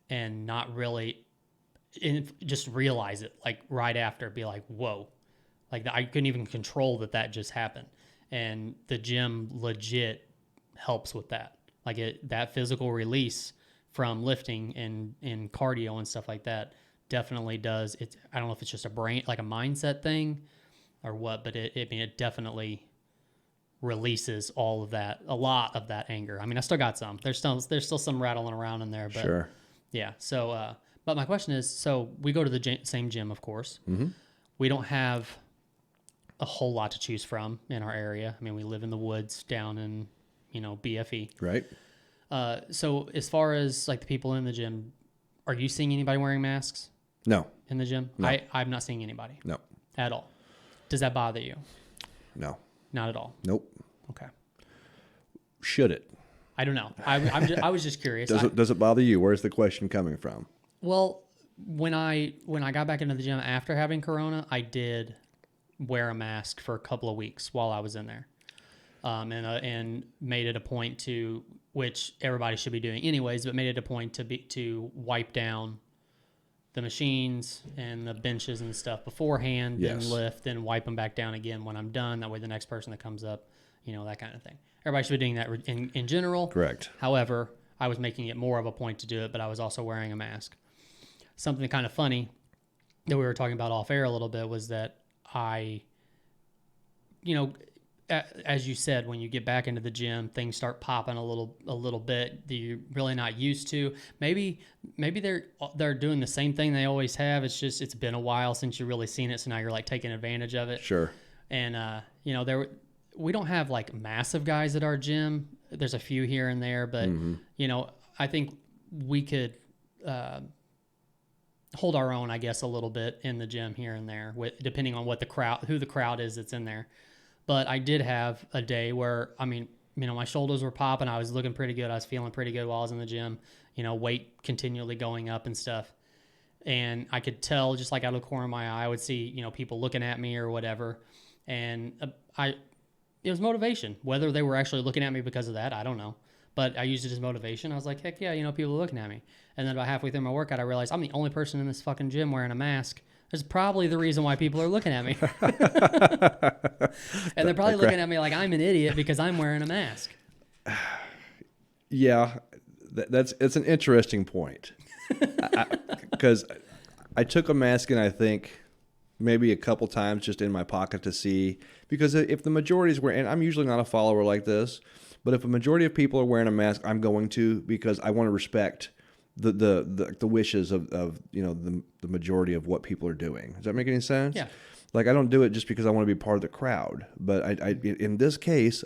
and not really just realize it like right after, be like, whoa, like I couldn't even control that just happened. And the gym legit helps with that. Like that physical release from lifting and cardio and stuff like that definitely does. I don't know if it's just a mindset thing or what, but it definitely releases a lot of that anger. I mean, I still got some. There's still some rattling around in there, but sure. Yeah. So, but my question is, so we go to the same gym, of course. Mm-hmm. We don't have a whole lot to choose from in our area. I mean, we live in the woods down in, BFE. Right. So as far as like the people in the gym, are you seeing anybody wearing masks? No. In the gym? No. I'm not seeing anybody. No. At all. Does that bother you? No. Not at all. Nope. Okay. Should it? I don't know. I was just curious. Does it bother you? Where's the question coming from? Well, when I got back into the gym after having Corona, I did wear a mask for a couple of weeks while I was in there, and made it a point to, which everybody should be doing anyways, but made it a point to wipe down the machines and the benches and stuff beforehand, yes. and lift and wipe them back down again when I'm done. That way the next person that comes up, that kind of thing. Everybody should be doing that in general. Correct. However, I was making it more of a point to do it, but I was also wearing a mask. Something kind of funny that we were talking about off air a little bit was that as you said, when you get back into the gym, things start popping a little bit that you're really not used to. Maybe they're doing the same thing they always have. It's just it's been a while since you've really seen it, so now you're like taking advantage of it. Sure. And we don't have like massive guys at our gym. There's a few here and there, but I think we could hold our own, I guess, a little bit in the gym here and there, depending on who the crowd is that's in there. But I did have a day where, my shoulders were popping. I was looking pretty good. I was feeling pretty good while I was in the gym, weight continually going up and stuff. And I could tell, just like out of the corner of my eye, I would see, people looking at me or whatever. And it was motivation. Whether they were actually looking at me because of that, I don't know. But I used it as motivation. I was like, heck yeah, people are looking at me. And then about halfway through my workout, I realized I'm the only person in this fucking gym wearing a mask. That's probably the reason why people are looking at me. And they're probably looking at me like I'm an idiot because I'm wearing a mask. Yeah, it's an interesting point. Because I took a mask and I think maybe a couple times just in my pocket to see, because if the majority is wearing, and I'm usually not a follower like this, but if a majority of people are wearing a mask, I'm going to, because I want to respect the wishes of the majority of what people are doing. Does that make any sense? Yeah. Like I don't do it just because I want to be part of the crowd, but I in this case,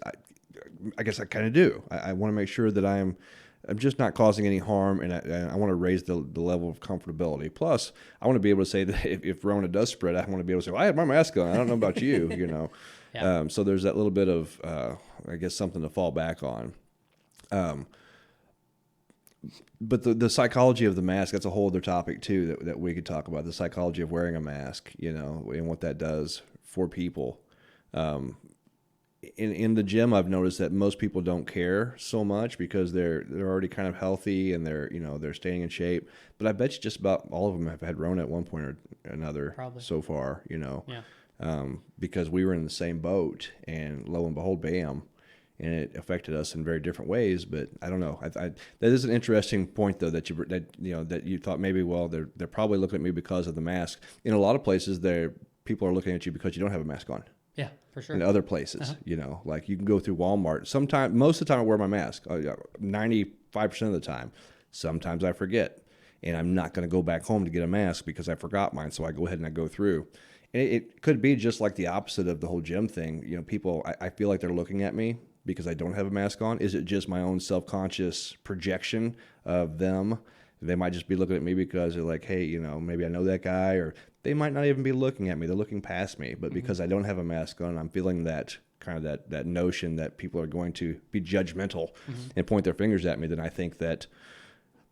I guess I kind of do. I want to make sure that I am I'm just not causing any harm, and I want to raise the level of comfortability. Plus, I want to be able to say that if Rona does spread, I want to be able to say, well, I had my mask on. I don't know about you, you know. Yeah. So there's that little bit of, I guess, something to fall back on. But the psychology of the mask, that's a whole other topic too that we could talk about. The psychology of wearing a mask, you know, and what that does for people. In the gym, I've noticed that most people don't care so much because they're already kind of healthy and they're staying in shape. But I bet you just about all of them have had Rona at one point or another. Probably. So far, you know. Yeah. Because we were in the same boat, and lo and behold, bam, and it affected us in very different ways. But I don't know. That is an interesting point, though, that you thought maybe, well, they're probably looking at me because of the mask. In a lot of places, people are looking at you because you don't have a mask on. Yeah, for sure. In other places, you know, like you can go through Walmart. Most of the time I wear my mask, 95% of the time. Sometimes I forget, and I'm not going to go back home to get a mask because I forgot mine. So I go ahead and I go through. And it could be just like the opposite of the whole gym thing. You know, people, I feel like they're looking at me because I don't have a mask on. Is it just my own self-conscious projection of them? They might just be looking at me because they're like, hey, you know, maybe I know that guy, or they might not even be looking at me. They're looking past me. But because I don't have a mask on, I'm feeling that kind of that notion that people are going to be judgmental and point their fingers at me. Then I think that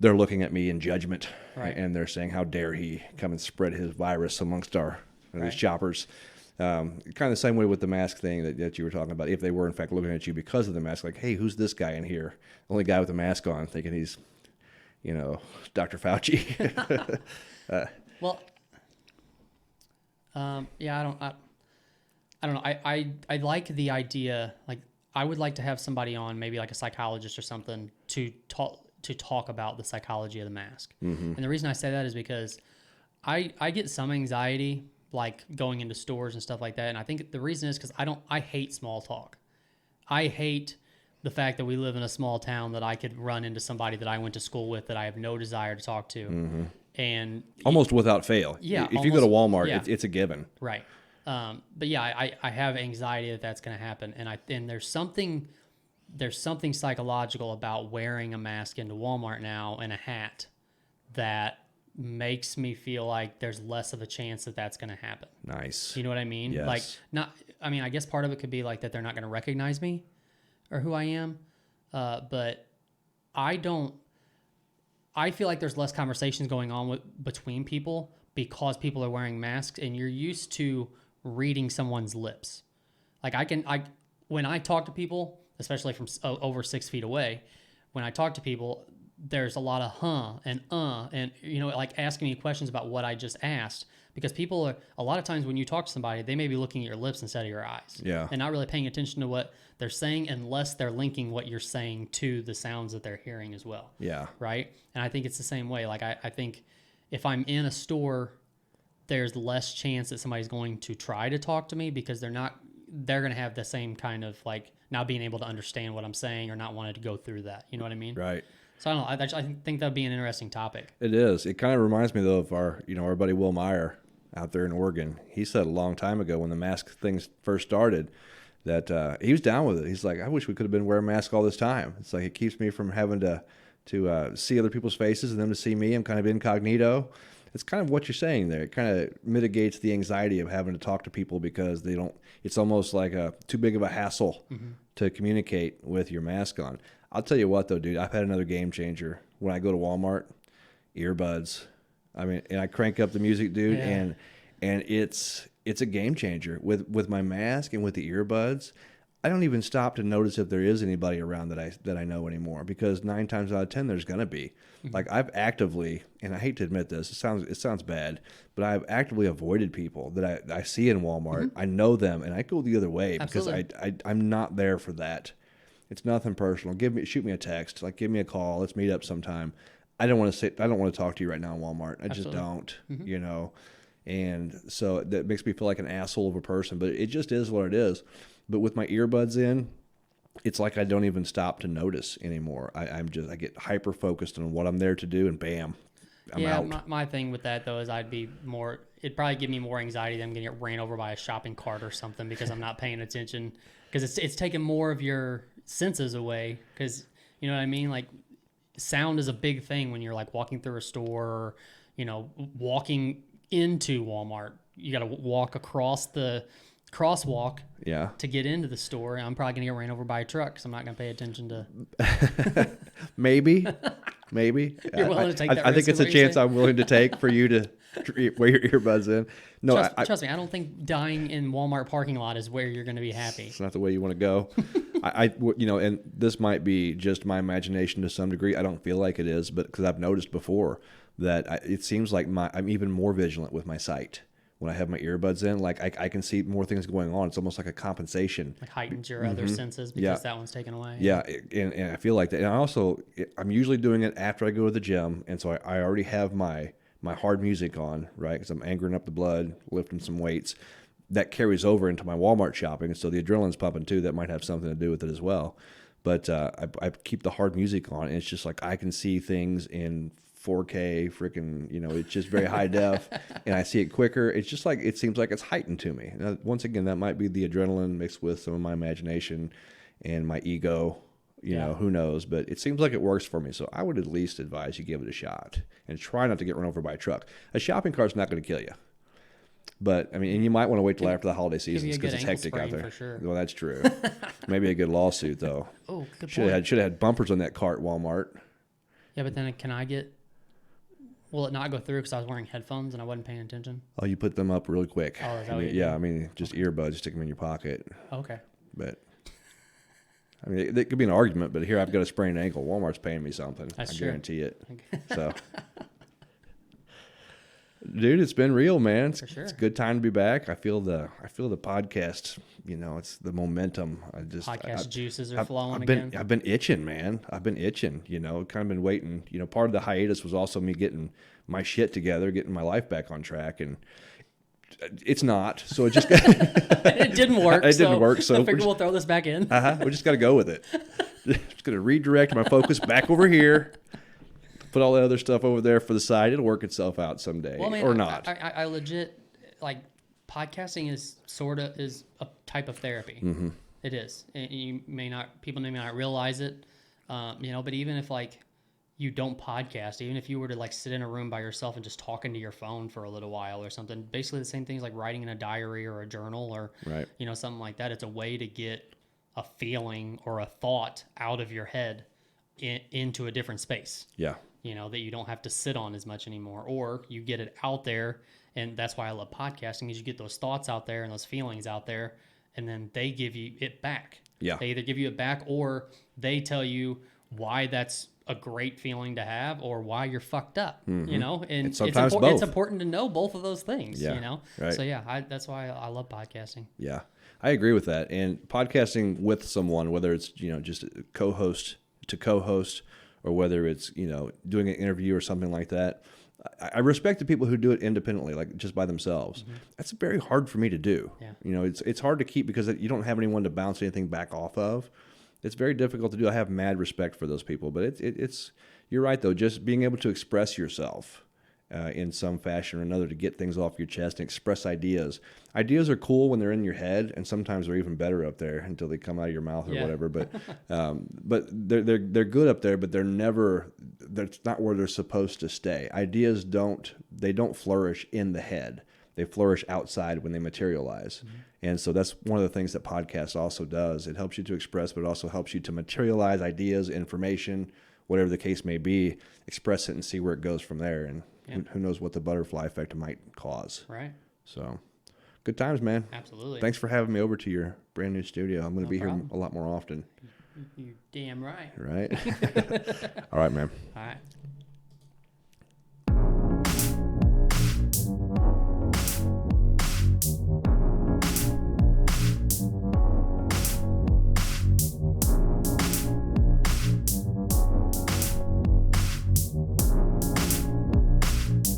they're looking at me in judgment, Right. and they're saying, how dare he come and spread his virus amongst these choppers. Kind of the same way with the mask thing that you were talking about. If they were, in fact, looking at you because of the mask, like, hey, who's this guy in here? Only guy with a mask on, thinking he's, you know, Dr. Fauci. Well, yeah, I don't know. I like the idea. Like, I would like to have somebody on, maybe like a psychologist or something, to talk about the psychology of the mask. And the reason I say that is because I get some anxiety, like going into stores and stuff like that. And I think the reason is because I hate small talk. I hate the fact that we live in a small town that I could run into somebody that I went to school with that I have no desire to talk to. And almost without fail. Yeah, If you go to Walmart, yeah. it's a given. Right. But yeah, I have anxiety that that's going to happen. And there's something psychological about wearing a mask into Walmart now and a hat that makes me feel like there's less of a chance that that's going to happen. Nice. You know what I mean? Yes. I guess part of it could be like that they're not going to recognize me or who I am. But I feel like there's less conversations going on between people because people are wearing masks, and you're used to reading someone's lips. Like when I talk to people, especially from over 6 feet away, when I talk to people, there's a lot of and you know, like asking me questions about what I just asked, because people are, a lot of times when you talk to somebody, they may be looking at your lips instead of your eyes. Yeah. And not really paying attention to what they're saying unless they're linking what you're saying to the sounds that they're hearing as well. Yeah. Right? And I think it's the same way. Like I think if I'm in a store, there's less chance that somebody's going to try to talk to me because they're going to have the same kind of like not being able to understand what I'm saying or not wanting to go through that. You know what I mean? Right. So I don't know. I think that'd be an interesting topic. It is. It kind of reminds me, though, of our buddy Will Meyer out there in Oregon. He said a long time ago when the mask things first started that he was down with it. He's like, I wish we could have been wearing masks all this time. It's like it keeps me from having to see other people's faces and them to see me. I'm kind of incognito. It's kind of what you're saying there. It kind of mitigates the anxiety of having to talk to people because they don't. It's almost like too big of a hassle to communicate with your mask on. I'll tell you what, though, dude. I've had another game changer. When I go to Walmart, earbuds. I mean, and I crank up the music, dude, Yeah. and it's a game changer with my mask and with the earbuds. I don't even stop to notice if there is anybody around that I know anymore, because 9 times out of 10 there's gonna be. Like I've actively, and I hate to admit this, it sounds bad, but I've actively avoided people that I see in Walmart. I know them, and I go the other way because I'm not there for that. It's nothing personal. Shoot me a text, like give me a call. Let's meet up sometime. I don't want to talk to you right now in Walmart. I just don't, you know. And so that makes me feel like an asshole of a person, but it just is what it is. But with my earbuds in, it's like I don't even stop to notice anymore. I get hyper focused on what I'm there to do, and bam, I'm out. My thing with that though is it'd probably give me more anxiety than getting ran over by a shopping cart or something because I'm not paying attention, because it's taking more of your senses away, because you know what I mean. Like sound is a big thing when you're like walking through a store, or, walking into Walmart. You got to walk across the crosswalk Yeah. to get into the store. I'm probably going to get ran over by a truck because I'm not going to pay attention to. Maybe. You're willing to take that I think risk, it's is a what you're chance saying? I'm willing to take for you to wear your earbuds in. No, Trust me, I don't think dying in Walmart parking lot is where you're going to be happy. it's not the way you want to go. And this might be just my imagination to some degree. I don't feel like it is, but because I've noticed before that it seems like I'm even more vigilant with my sight when I have my earbuds in. Like I can see more things going on. It's almost like a compensation. Like heightens your other senses because Yeah. that one's taken away. Yeah, and I feel like that. And I'm usually doing it after I go to the gym, and so I already have my hard music on, right? Because I'm angering up the blood, lifting some weights. That carries over into my Walmart shopping, so the adrenaline's pumping too. That might have something to do with it as well. But I keep the hard music on, and it's just like I can see things in 4K, freaking, it's just very high def, and I see it quicker. It's just like, it seems like it's heightened to me. Now, once again, that might be the adrenaline mixed with some of my imagination and my ego, who knows, but it seems like it works for me. So I would at least advise you give it a shot and try not to get run over by a truck. A shopping cart's not going to kill you. But, and you might want to wait till after the holiday seasons because it's hectic out there. For sure. Well, that's true. Maybe a good lawsuit, though. Oh, good Should point. have had bumpers on that cart, Walmart. Yeah, but then will it not go through because I was wearing headphones and I wasn't paying attention? Oh, you put them up really quick. Oh, is that what you Yeah, just earbuds, stick them in your pocket. Okay. But, it could be an argument, but here I've got a sprained ankle. Walmart's paying me something. That's I true. guarantee it. So, dude, it's been real, man. It's, For sure. it's a good time to be back. I feel the podcast. It's the momentum. Podcast juices are flowing I've again. I've been itching, man. I've been itching. Kind of been waiting. Part of the hiatus was also me getting my shit together, getting my life back on track, and it's not. So it just It didn't work. It didn't work. So I figured we'll throw this back in. we just got to go with it. Just going to redirect my focus back over here. Put all the other stuff over there for the side. It'll work itself out someday, or not. I legit podcasting is a type of therapy. Mm-hmm. It is. And people may not realize it. But even if you don't podcast, even if you were to sit in a room by yourself and just talking to your phone for a little while or something, basically the same thing as writing in a diary or a journal or Right. Something like that. It's a way to get a feeling or a thought out of your head into a different space. Yeah. That you don't have to sit on as much anymore, or you get it out there. And that's why I love podcasting, is you get those thoughts out there and those feelings out there, and then they give you it back. Yeah. They either give you it back or they tell you why that's a great feeling to have or why you're fucked up, and And sometimes both. It's important to know both of those things, Yeah. Right. So yeah, that's why I love podcasting. Yeah, I agree with that. And podcasting with someone, whether it's, just co-host to co-host, or whether it's, doing an interview or something like that, I respect the people who do it independently, just by themselves. Mm-hmm. That's very hard for me to do. Yeah. It's hard to keep because you don't have anyone to bounce anything back off of. It's very difficult to do. I have mad respect for those people, but it's you're right though. Just being able to express yourself in some fashion or another to get things off your chest and express ideas. Ideas are cool when they're in your head, and sometimes they're even better up there until they come out of your mouth or whatever. But they're good up there, but that's not where they're supposed to stay. Ideas don't flourish in the head. They flourish outside when they materialize. Mm-hmm. And so that's one of the things that podcast also does. It helps you to express, but it also helps you to materialize ideas, information, whatever the case may be, express it and see where it goes from there. And who knows what the butterfly effect might cause. Right. So good times, man. Absolutely. Thanks for having me over to your brand new studio. I'm going to be problem. here a lot more often. You're damn right. Right? All right, man. All right.